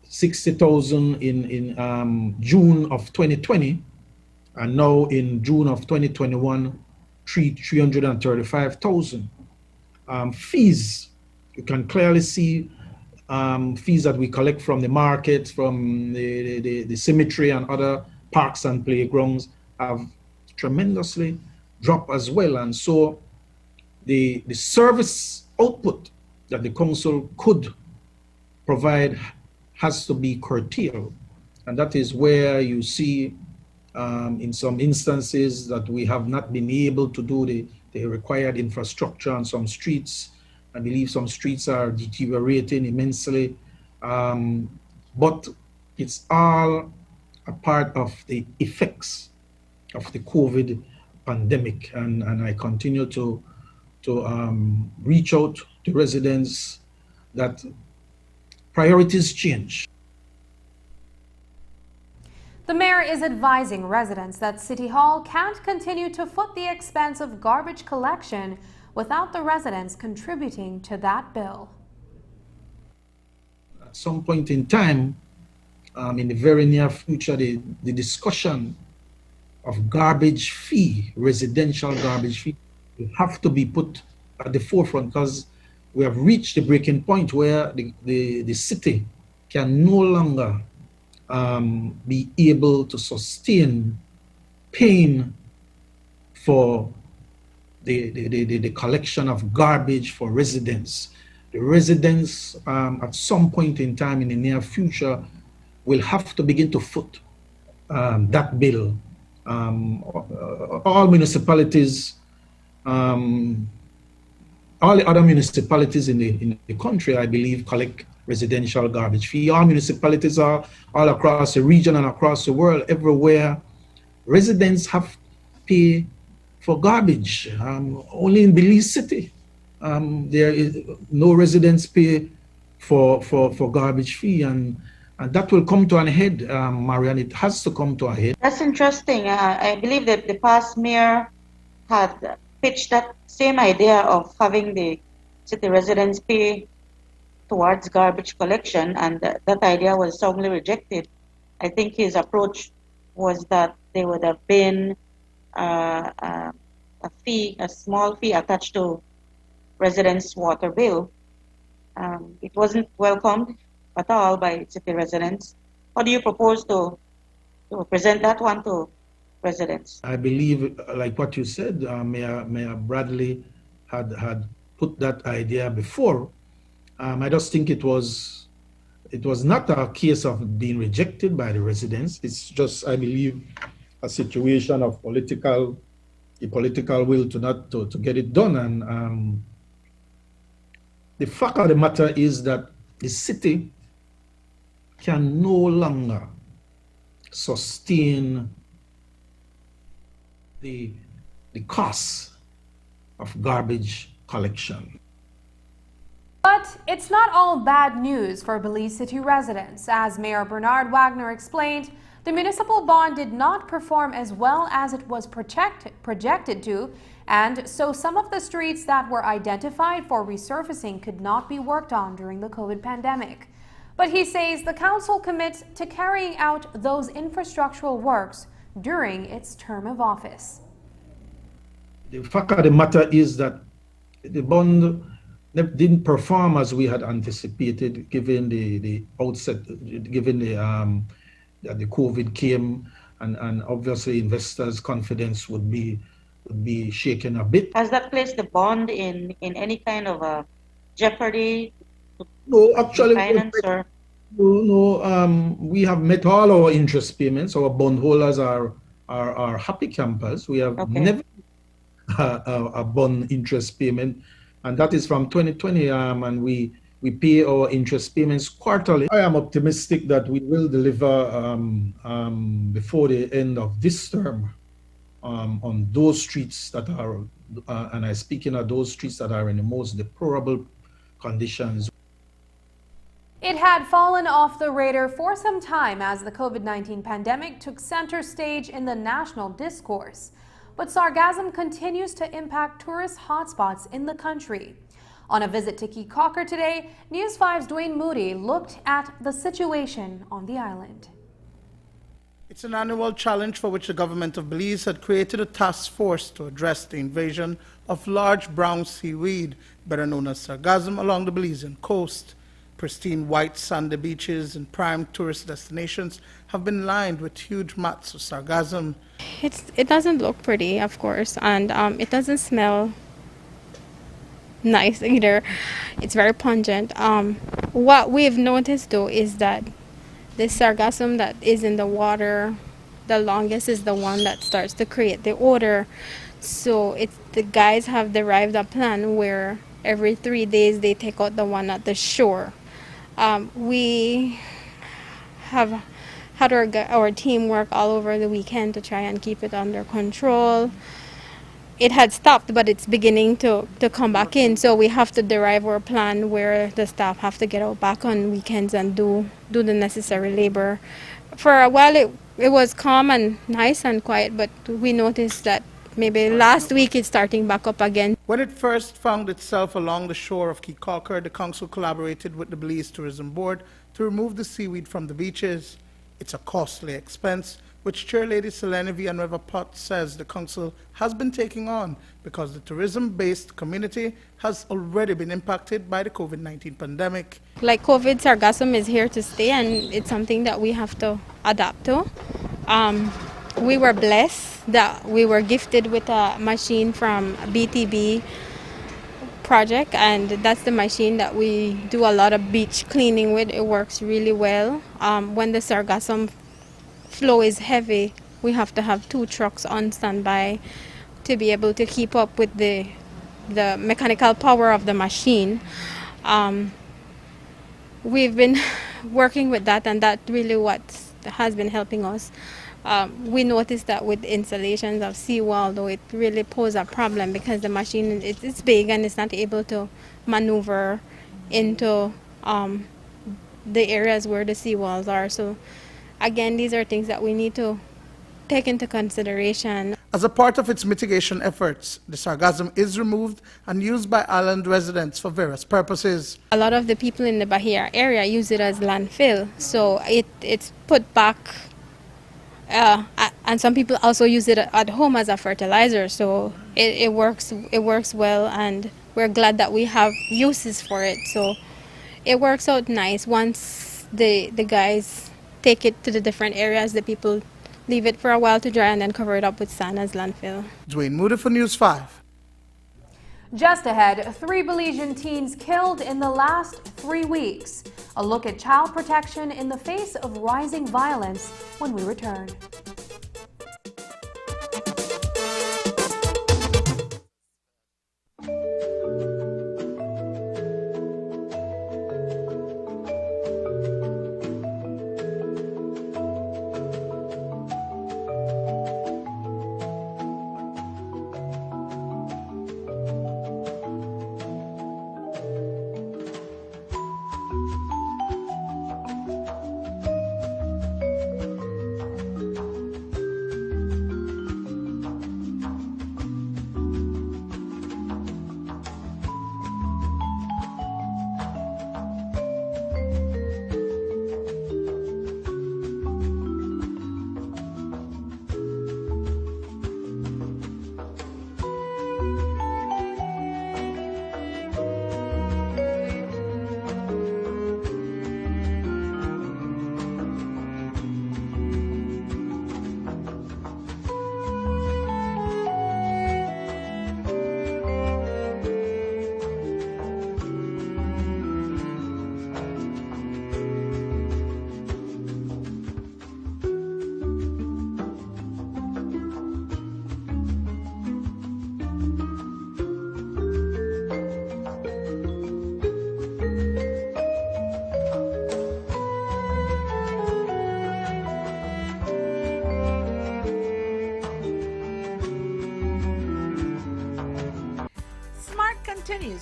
60,000 in June of 2020. And now in June of 2021, 335,000. Fees, you can clearly see fees that we collect from the market, from the cemetery and other parks and playgrounds have tremendously dropped as well. And so the service output that the council could provide has to be curtailed. And that is where you see in some instances that we have not been able to do the required infrastructure on some streets. I believe some streets are deteriorating immensely, but it's all a part of the effects of the COVID pandemic. And I continue to reach out to residents that priorities change. The mayor is advising residents that City Hall can't continue to foot the expense of garbage collection without the residents contributing to that bill. At some point in time, in the very near future, the discussion of garbage fee, residential garbage fee, will have to be put at the forefront, because we have reached the breaking point where the city can no longer be able to sustain paying for the collection of garbage for residents. The residents at some point in time in the near future will have to begin to foot that bill. All municipalities, all the other municipalities in the country, I believe, collect residential garbage fee. All municipalities are all across the region and across the world, everywhere. Residents have to pay for garbage. Only in Belize City, there is no residents pay for garbage fee, and that will come to an head, Marianne. It has to come to a head. That's interesting. I believe that the past mayor had pitched that same idea of having the city residents pay towards garbage collection, and that idea was soundly rejected. I think his approach was that there would have been a small fee attached to residents' water bill. It wasn't welcomed at all by city residents. How do you propose to present that one to residents? I believe, like what you said, Mayor Bradley had put that idea before. I just think it was not a case of being rejected by the residents. It's just, I believe, a situation of political will to get it done. And the fact of the matter is that the city can no longer sustain the costs of garbage collection. But it's not all bad news for Belize City residents. As Mayor Bernard Wagner explained, the municipal bond did not perform as well as it was projected to, and so some of the streets that were identified for resurfacing could not be worked on during the COVID pandemic. But he says the council commits to carrying out those infrastructural works during its term of office. The fact of the matter is that the bond didn't perform as we had anticipated, given the outset, given that the COVID came, and obviously investors' confidence would be shaken a bit. Has that placed the bond in any kind of a jeopardy? No, actually, finance or? No, we have met all our interest payments. Our bondholders are happy campers. We have never a bond interest payment, and that is from 2020, and we pay our interest payments quarterly. I am optimistic that we will deliver before the end of this term on those streets that are, and I'm speaking of those streets that are in the most deplorable conditions. It had fallen off the radar for some time as the COVID-19 pandemic took center stage in the national discourse. But sargassum continues to impact tourist hotspots in the country. On a visit to Caye Caulker today, News 5's Dwayne Moody looked at the situation on the island. It's an annual challenge for which the government of Belize had created a task force to address the invasion of large brown seaweed, better known as sargassum, along the Belizean coast. Pristine white sandy beaches and prime tourist destinations have been lined with huge mats of sargassum. It doesn't look pretty, of course, and it doesn't smell nice either. It's very pungent. What we've noticed though is that the sargassum that is in the water, the longest is the one that starts to create the odor. So the guys have derived a plan where every 3 days they take out the one at the shore. We have had our team work all over the weekend to try and keep it under control. It had stopped, but it's beginning to come back in, so we have to derive our plan where the staff have to get out back on weekends and do the necessary labor. For a while it was calm and nice and quiet, but we noticed that maybe last week it's starting back up again. When it first found itself along the shore of Caye Caulker, the council collaborated with the Belize Tourism Board to remove the seaweed from the beaches. It's a costly expense, which Chairlady Selene Villanueva Potts says the council has been taking on because the tourism-based community has already been impacted by the COVID-19 pandemic. Like COVID, sargassum is here to stay, and it's something that we have to adapt to. We were blessed that we were gifted with a machine from BTB project, and that's the machine that we do a lot of beach cleaning with. It works really well. When the sargassum flow is heavy, we have to have 2 trucks on standby to be able to keep up with the mechanical power of the machine. We've been working with that, and that really what has been helping us. We noticed that with installations of seawall, though, it really poses a problem because the machine it's big and it's not able to maneuver into the areas where the seawalls are. So again, these are things that we need to take into consideration. As a part of its mitigation efforts, the sargassum is removed and used by island residents for various purposes. A lot of the people in the Bahia area use it as landfill, so it's put back. And some people also use it at home as a fertilizer, so it works well, and we're glad that we have uses for it. So it works out nice. Once the guys take it to the different areas, the people leave it for a while to dry and then cover it up with sand as landfill. Dwayne Moody for News 5. Just ahead, 3 Belizean teens killed in the last 3 weeks. A look at child protection in the face of rising violence when we return.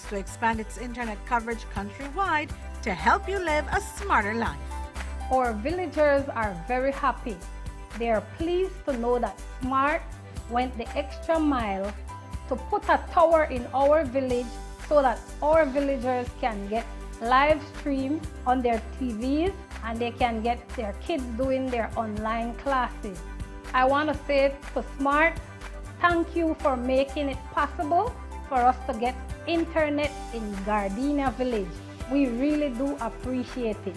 plans to expand its internet coverage countrywide to help you live a smarter life. Our villagers are very happy. They are pleased to know that Smart went the extra mile to put a tower in our village so that our villagers can get live stream on their TVs and they can get their kids doing their online classes. I want to say to Smart, thank you for making it possible for us to get internet in Gardenia Village. We really do appreciate it.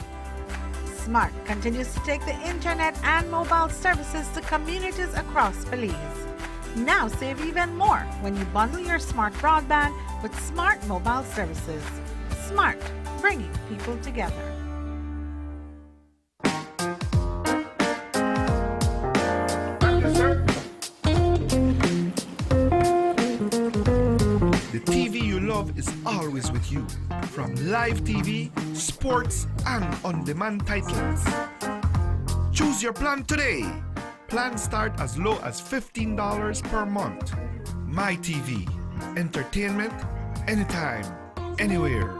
Smart continues to take the internet and mobile services to communities across Belize. Now save even more when you bundle your Smart broadband with Smart mobile services. Smart, bringing people together. The TV you love is always with you, from live TV, sports, and on-demand titles. Choose your plan today. Plans start as low as $15 per month. My TV, entertainment, anytime, anywhere.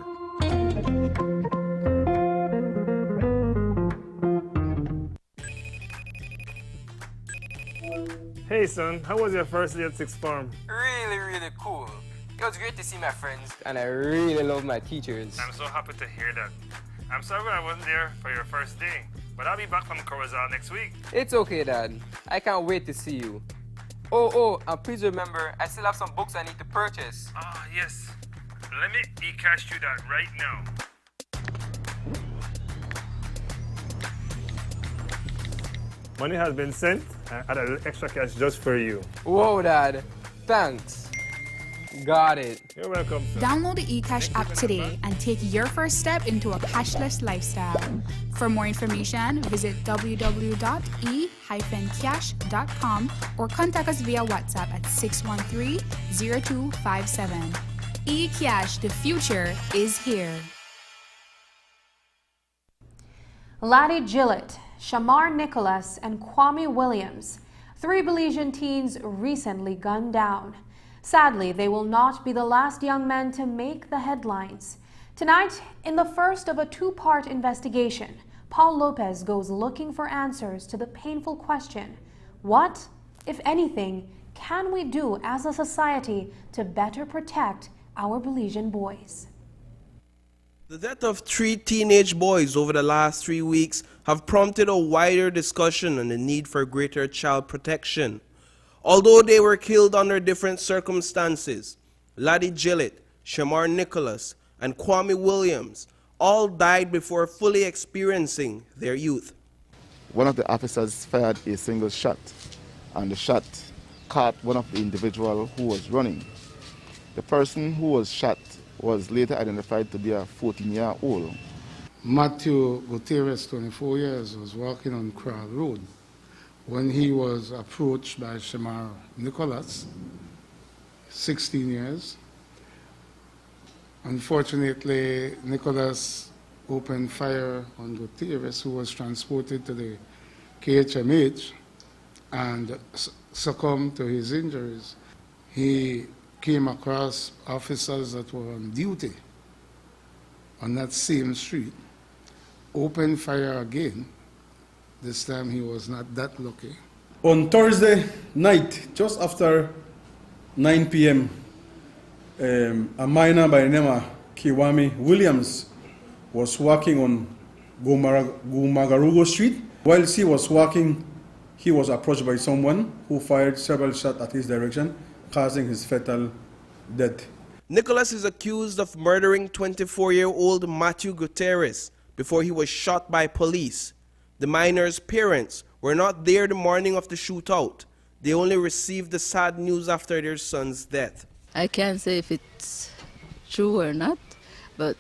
Hey son, how was your first day at sixth form? Really cool. It was great to see my friends, and I really love my teachers. I'm so happy to hear that. I'm sorry I wasn't there for your first day, but I'll be back from Corozal next week. It's okay, Dad. I can't wait to see you. Oh, and please remember, I still have some books I need to purchase. Ah, yes. Let me e-cash you that right now. Money has been sent. I add a little extra cash just for you. Whoa, Dad. Thanks. Got it. You're welcome, sir. Download the eCash app today and take your first step into a cashless lifestyle. For more information, visit www.e-cash.com or contact us via WhatsApp at 613-0257. eCash, the future is here. Laddie Gillett, Shamar Nicholas, and Kwame Williams, 3 Belizean teens recently gunned down. Sadly, they will not be the last young men to make the headlines. Tonight, in the first of a 2-part investigation, Paul Lopez goes looking for answers to the painful question, what, if anything, can we do as a society to better protect our Belizean boys? The death of 3 teenage boys over the last 3 weeks have prompted a wider discussion on the need for greater child protection. Although they were killed under different circumstances, Laddie Gillett, Shamar Nicholas, and Kwame Williams all died before fully experiencing their youth. One of the officers fired a single shot, and the shot caught one of the individuals who was running. The person who was shot was later identified to be a 14-year-old. Matthew Gutierrez, 24 years, was walking on Crowd Road when he was approached by Shamar Nicholas, 16 years. Unfortunately, Nicholas opened fire on Gutierrez, who was transported to the KHMH and succumbed to his injuries. He came across officers that were on duty on that same street, opened fire again. This time he was not that lucky. On Thursday night, just after 9 p.m., a miner by the name of Kwame Williams was walking on Gumagarugo Street. While he was walking, he was approached by someone who fired several shots at his direction, causing his fatal death. Nicholas is accused of murdering 24-year-old Matthew Gutierrez before he was shot by police. The miner's parents were not there the morning of the shootout. They only received the sad news after their son's death. I can't say if it's true or not, but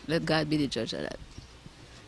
let God be the judge of that.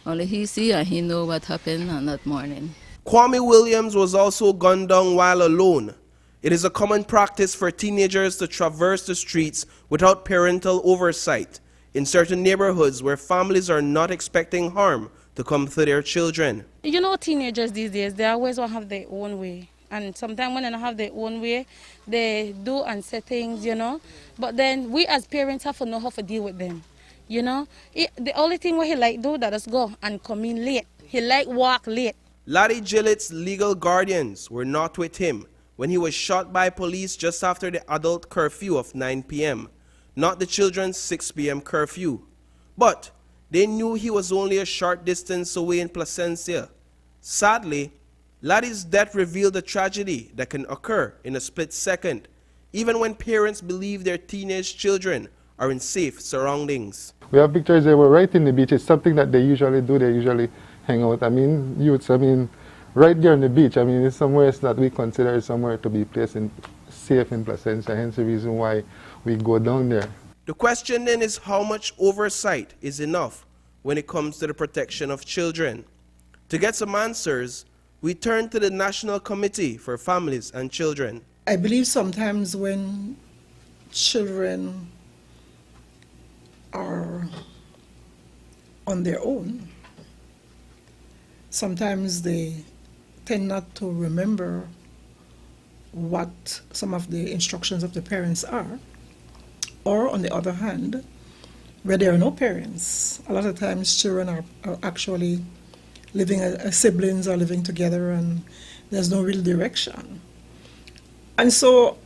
Only he see and he know what happened on that morning. Kwame Williams was also gunned down while alone. It is a common practice for teenagers to traverse the streets without parental oversight in certain neighborhoods where families are not expecting harm to come to their children. You know, teenagers these days, they always want to have their own way. And sometimes when they don't have their own way, they do and say things, you know. But then we as parents have to know how to deal with them, you know. The only thing what he like do that is go and come in late. He like walk late. Laddie Gillett's legal guardians were not with him when he was shot by police just after the adult curfew of 9 p.m., not the children's 6 p.m. curfew. But they knew he was only a short distance away in Placencia. Sadly, Laddie's death revealed a tragedy that can occur in a split second, even when parents believe their teenage children are in safe surroundings. We have pictures they were right in the beach. It's something that they usually do. They usually hang out. I mean, youths, I mean, right there on the beach. I mean, it's somewhere that we consider somewhere to be placed in safe in Placencia, hence the reason why we go down there. The question then is how much oversight is enough when it comes to the protection of children. To get some answers, we turn to the National Committee for Families and Children. I believe sometimes when children are on their own, sometimes they tend not to remember what some of the instructions of the parents are. Or on the other hand, where there are no parents, a lot of times children are actually living as siblings are living together and there's no real direction. And so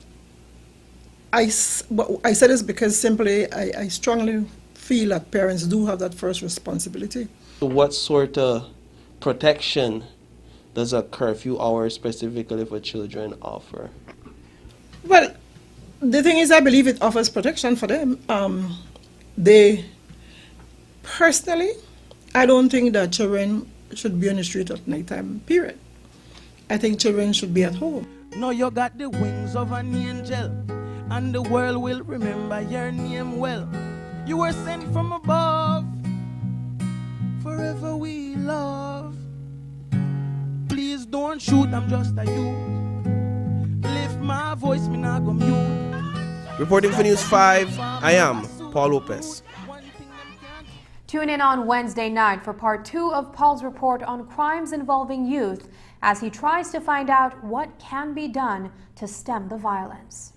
I say this because simply I strongly feel that parents do have that first responsibility. What sort of protection does a curfew hour specifically for children offer? Well, the thing is, I believe it offers protection for them. They, personally, I don't think that children should be on the street at nighttime, period. I think children should be at home. Now you got the wings of an angel, and the world will remember your name well. You were sent from above, forever we love. Please don't shoot, I'm just a youth. Lift my voice, me not go mute. Reporting for News 5, I am Paul Lopez. Tune in on Wednesday night for part 2 of Paul's report on crimes involving youth as he tries to find out what can be done to stem the violence.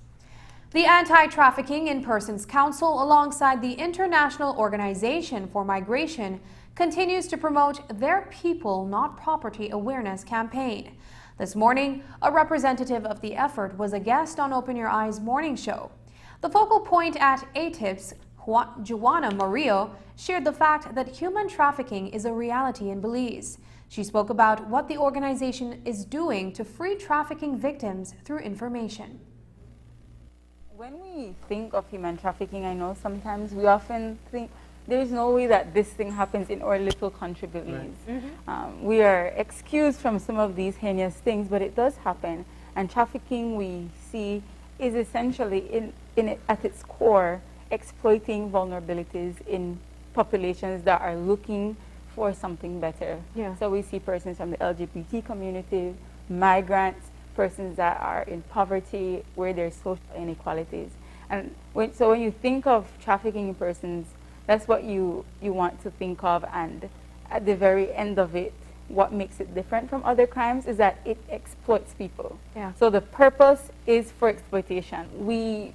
The Anti-Trafficking in Persons Council, alongside the International Organization for Migration, continues to promote their People Not Property awareness campaign. This morning, a representative of the effort was a guest on Open Your Eyes morning show. The focal point at ATIP's Juana Murillo shared the fact that human trafficking is a reality in Belize. She spoke about what the organization is doing to free trafficking victims through information. When we think of human trafficking, I know sometimes we often think there's no way that this thing happens in our little country Belize. Right. We are excused from some of these heinous things, but it does happen. And trafficking, we see, is essentially at its core exploiting vulnerabilities in populations that are looking for something better. Yeah. So we see persons from the LGBT community, migrants, persons that are in poverty, where there's social inequalities. And when you think of trafficking in persons, that's what you want to think of. And at the very end of it, what makes it different from other crimes is that it exploits people. Yeah. So the purpose is for exploitation. We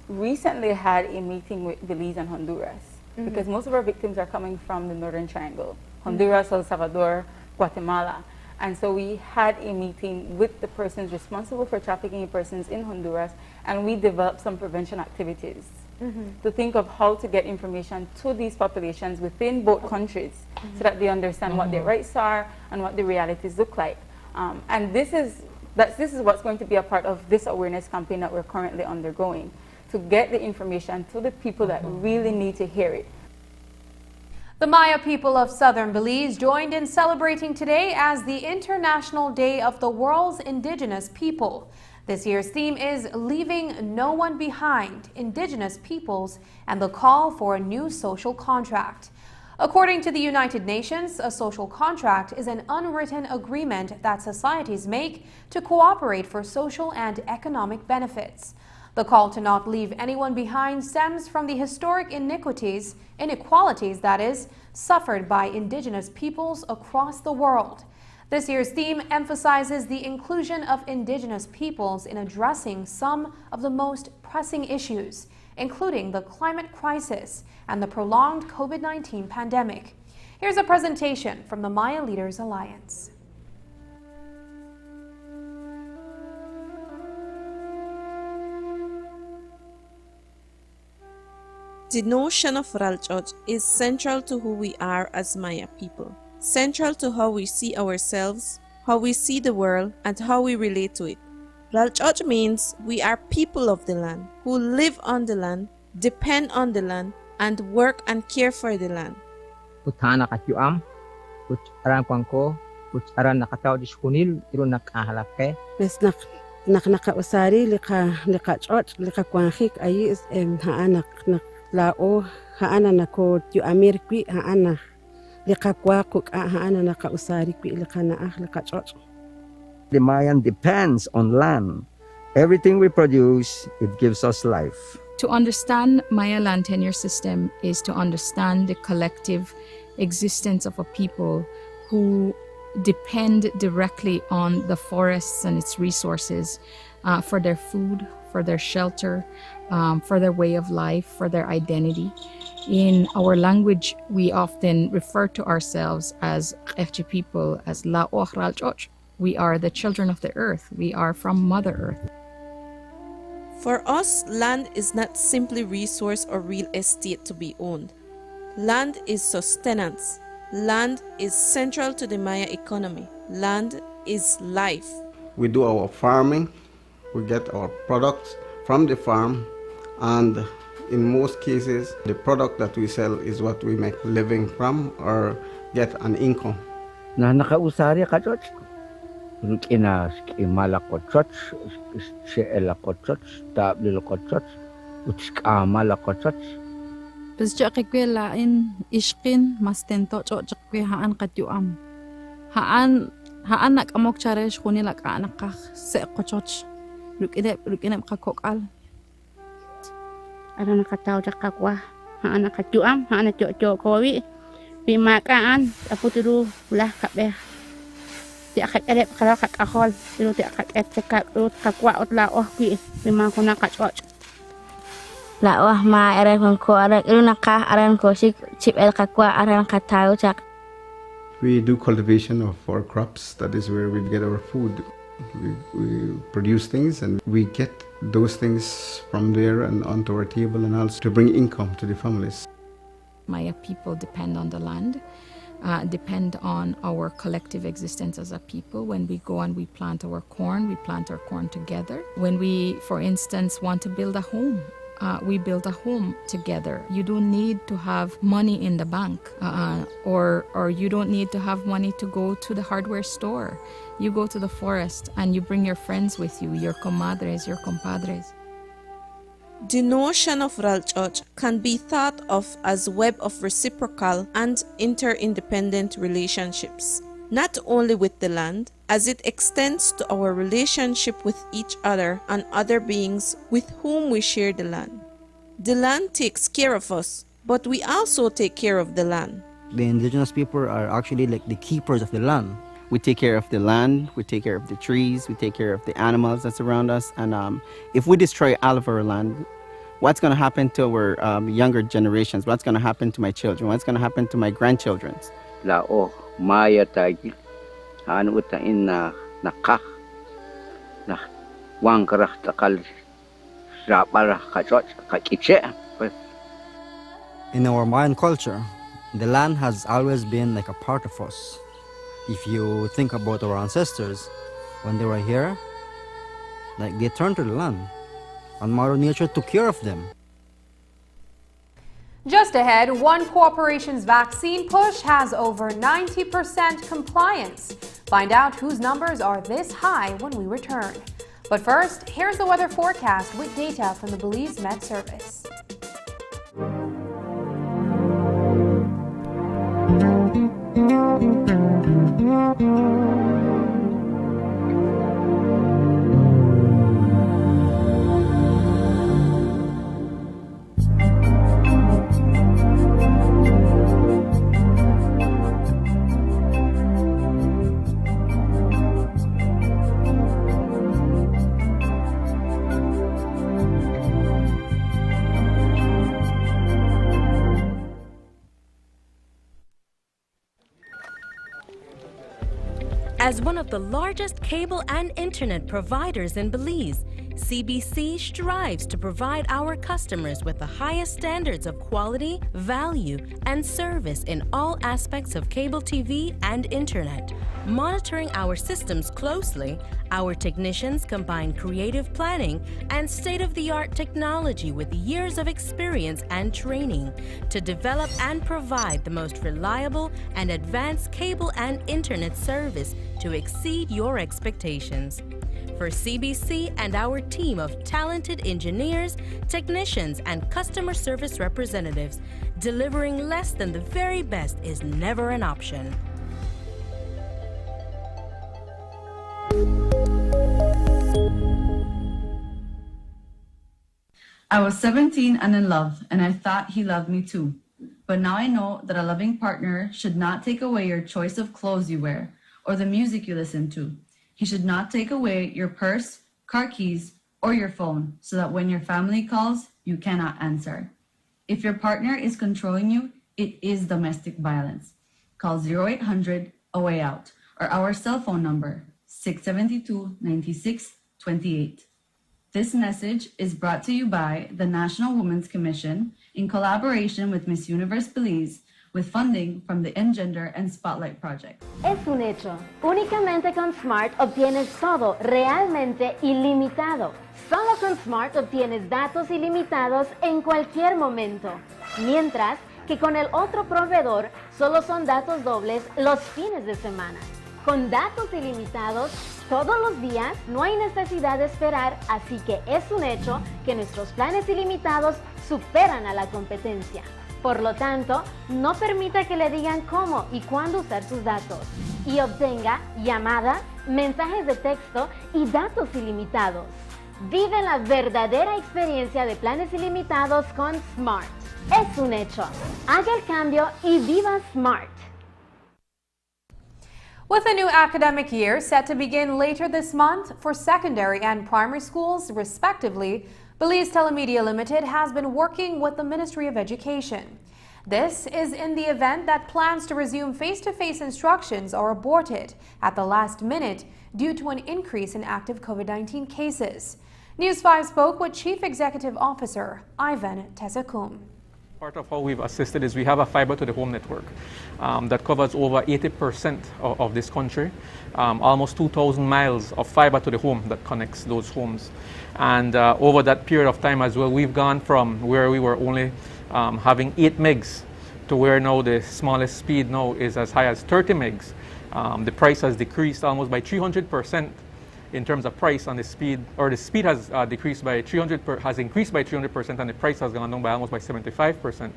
recently had a meeting with Belize and Honduras because most of our victims are coming from the Northern Triangle, Honduras, El Salvador, Guatemala. And so we had a meeting with the persons responsible for trafficking in persons in Honduras, and we developed some prevention activities to think of how to get information to these populations within both countries so that they understand what their rights are and what the realities look like. And this is what's going to be a part of this awareness campaign that we're currently undergoing, to get the information to the people that really need to hear it. The Maya people of southern Belize joined in celebrating today as the International Day of the World's Indigenous People. This year's theme is Leaving No One Behind, Indigenous Peoples, and the call for a new social contract. According to the United Nations, a social contract is an unwritten agreement that societies make to cooperate for social and economic benefits. The call to not leave anyone behind stems from the historic inequalities that is, suffered by Indigenous peoples across the world. This year's theme emphasizes the inclusion of Indigenous peoples in addressing some of the most pressing issues, including the climate crisis and the prolonged COVID-19 pandemic. Here's a presentation from the Maya Leaders Alliance. The notion of Ralchot is central to who we are as Maya people, central to how we see ourselves, how we see the world, and how we relate to it. Ralchot means we are people of the land, who live on the land, depend on the land, and work and care for the land. Utana katyuam, aran ko, aran nakataw diskunil, iro nakahalake. Mes naka lika chot, lika kwanhik ayi is haanak lao haana nako tu amir kwi haana lika kwakuk haana naka usari kwi lika naah lika chot. The Mayan depends on land. Everything we produce, it gives us life. To understand Maya land tenure system is to understand the collective existence of a people who depend directly on the forests and its resources for their food, for their shelter, for their way of life, for their identity. In our language, we often refer to ourselves as FG people, as La Ralchot. We are the children of the earth. We are from Mother Earth. For us, land is not simply resource or real estate to be owned. Land is sustenance. Land is central to the Maya economy. Land is life. We do our farming. We get our products from the farm, and in most cases, the product that we sell is what we make a living from or get an income. Na nakausari ka church. Ina imala ko church, sheela ko church, tablil ko church, utskama ko church. Bes jakwe lain iskin mastento jakwe haan katyuam. Haan nak amok charesh kuni lak anakah se ko church. Lukine kakokal. Ada nakataw jakakwa haan katyuam haan cok kowi. Pimakaan apu tiru ulah kabeh. Tiak edep kalau kak akol tiru tiak cekak kakwa utla ki pimakuna kachok. La ma eren ko arek ilu nakah aren ko chip el kakwa aren katau chak. We do cultivation of our crops. That is where we get our food. We produce things and we get those things from there and onto our table, and also to bring income to the families. Maya people depend on the land, depend on our collective existence as a people. When we go and we plant our corn together. When we, for instance, want to build a home, we build a home together. You don't need to have money in the bank, or you don't need to have money to go to the hardware store. You go to the forest and you bring your friends with you, your comadres, your compadres. The notion of Ralchot can be thought of as a web of reciprocal and interdependent relationships, not only with the land, as it extends to our relationship with each other and other beings with whom we share the land. The land takes care of us, but we also take care of the land. The Indigenous people are actually like the keepers of the land. We take care of the land, we take care of the trees, we take care of the animals that surround us. And if we destroy all of our land, what's going to happen to our younger generations? What's going to happen to my children? What's going to happen to my grandchildren? Lao maya tagi anu uta inna nakah na wangkarah takal raparah kachot kakiche. In our Mayan culture, the land has always been like a part of us. If you think about our ancestors, when they were here, like they turned to the land, and Mother Nature took care of them. Just ahead, one corporation's vaccine push has over 90% compliance. Find out whose numbers are this high when we return. But first, here's the weather forecast with data from the Belize Met Service. As one of the largest cable and internet providers in Belize, CBC strives to provide our customers with the highest standards of quality, value, and service in all aspects of cable TV and internet. Monitoring our systems closely, our technicians combine creative planning and state-of-the-art technology with years of experience and training to develop and provide the most reliable and advanced cable and internet service to exceed your expectations. For CBC and our team of talented engineers, technicians, and customer service representatives, delivering less than the very best is never an option. I was 17 and in love, and I thought he loved me too. But now I know that a loving partner should not take away your choice of clothes you wear or the music you listen to. He should not take away your purse, car keys, or your phone so that when your family calls, you cannot answer. If your partner is controlling you, it is domestic violence. Call 0800 A Way Out or our cell phone number 672-9628. This message is brought to you by the National Women's Commission in collaboration with Miss Universe Belize, with funding from the Engender and Spotlight Project. Es un hecho. Únicamente con Smart obtienes todo realmente ilimitado. Solo con Smart obtienes datos ilimitados en cualquier momento. Mientras que con el otro proveedor solo son datos dobles los fines de semana. Con datos ilimitados todos los días no hay necesidad de esperar, así que es un hecho que nuestros planes ilimitados superan a la competencia. Por lo tanto, no permita que le digan cómo y cuándo usar sus datos y obtenga llamadas, mensajes de texto y datos ilimitados. Vive la verdadera experiencia de planes ilimitados con Smart. Es un hecho. Haga el cambio y viva Smart. With a new academic year set to begin later this month for secondary and primary schools, respectively, Belize Telemedia Limited has been working with the Ministry of Education. This is in the event that plans to resume face-to-face instructions are aborted at the last minute due to an increase in active COVID-19 cases. News 5 spoke with Chief Executive Officer Ivan Telecom. Part of how we've assisted is we have a fiber to the home network that covers over 80% of this country, almost 2,000 miles of fiber to the home that connects those homes. And over that period of time as well, we've gone from where we were only having 8 megs to where now the smallest speed now is as high as 30 megs. The price has decreased almost by 300% in terms of price, and the speed has increased by 300%, and the price has gone down by almost by 75%.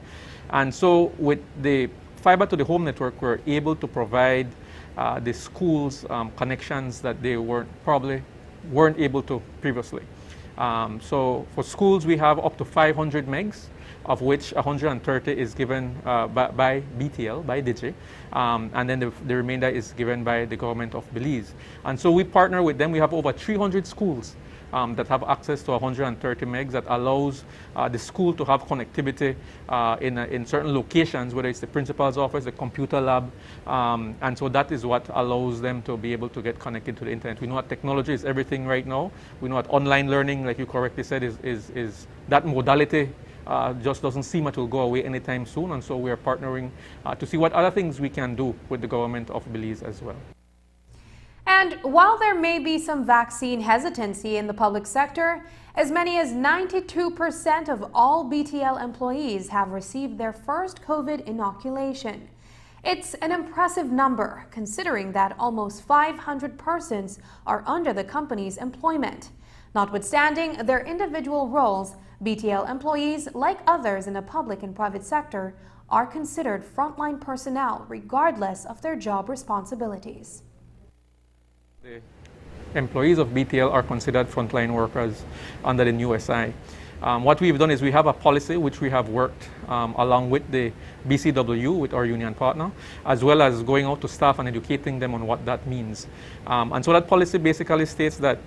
And so with the fiber to the home network, we're able to provide the schools connections that they probably weren't able to previously. So for schools, we have up to 500 megs, of which 130 is given by BTL, by Digi, and then the remainder is given by the government of Belize. And so we partner with them. We have over 300 schools that have access to 130 megs that allows the school to have connectivity in certain locations, whether it's the principal's office, the computer lab, and so that is what allows them to be able to get connected to the internet. We know that technology is everything right now. We know that online learning, like you correctly said, is that modality just doesn't seem it will go away anytime soon, and so we are partnering to see what other things we can do with the government of Belize as well. And while there may be some vaccine hesitancy in the public sector, as many as 92% of all BTL employees have received their first COVID inoculation. It's an impressive number, considering that almost 500 persons are under the company's employment. Notwithstanding their individual roles, BTL employees, like others in the public and private sector, are considered frontline personnel regardless of their job responsibilities. The employees of BTL are considered frontline workers under the new SI. What we've done is we have a policy which we have worked along with the BCW, with our union partner, as well as going out to staff and educating them on what that means. And so that policy basically states that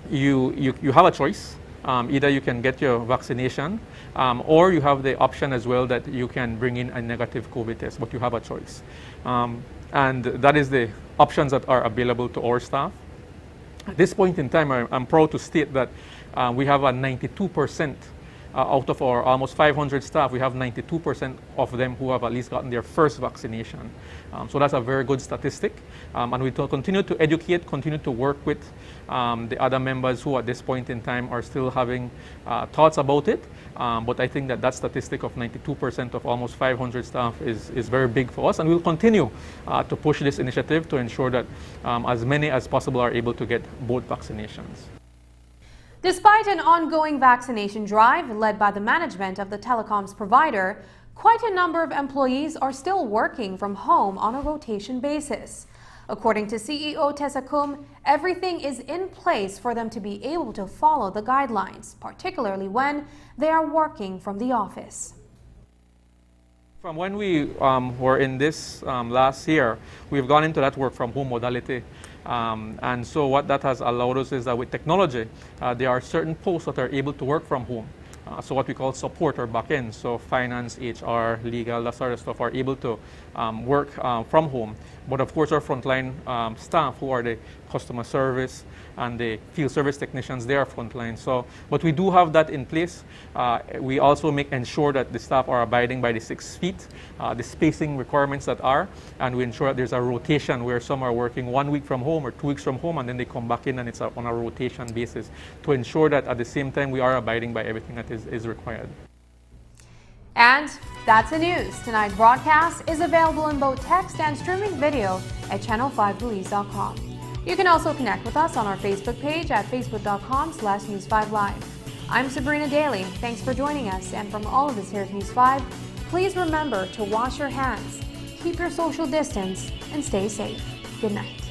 you have a choice. Either you can get your vaccination or you have the option as well that you can bring in a negative COVID test, but you have a choice. And that is the options that are available to our staff. At this point in time, I'm proud to state that we have a 92% out of our almost 500 staff, we have 92% of them who have at least gotten their first vaccination. So that's a very good statistic. And we continue to educate, continue to work with the other members who at this point in time are still having thoughts about it. But I think that statistic of 92% of almost 500 staff is very big for us. And we'll continue to push this initiative to ensure that as many as possible are able to get both vaccinations. Despite an ongoing vaccination drive led by the management of the Telecom's provider, quite a number of employees are still working from home on a rotation basis. According to CEO Telecom, everything is in place for them to be able to follow the guidelines, particularly when they are working from the office. From when we were in this last year, we've gone into that work from home modality. And so what that has allowed us is that with technology, there are certain posts that are able to work from home. So what we call support or back end, so finance, HR, legal, that sort of stuff are able to work from home. But of course our frontline staff who are the customer service and the field service technicians, they are frontline. So, but we do have that in place. We also ensure that the staff are abiding by the 6 feet, the spacing requirements that are, and we ensure that there's a rotation where some are working 1 week from home or 2 weeks from home, and then they come back in and it's on a rotation basis to ensure that at the same time we are abiding by everything that is required. And that's the news. Tonight's broadcast is available in both text and streaming video at channel5belize.com. You can also connect with us on our Facebook page at facebook.com/News5Live. I'm Sabrina Daly. Thanks for joining us. And from all of us here at News 5, please remember to wash your hands, keep your social distance, and stay safe. Good night.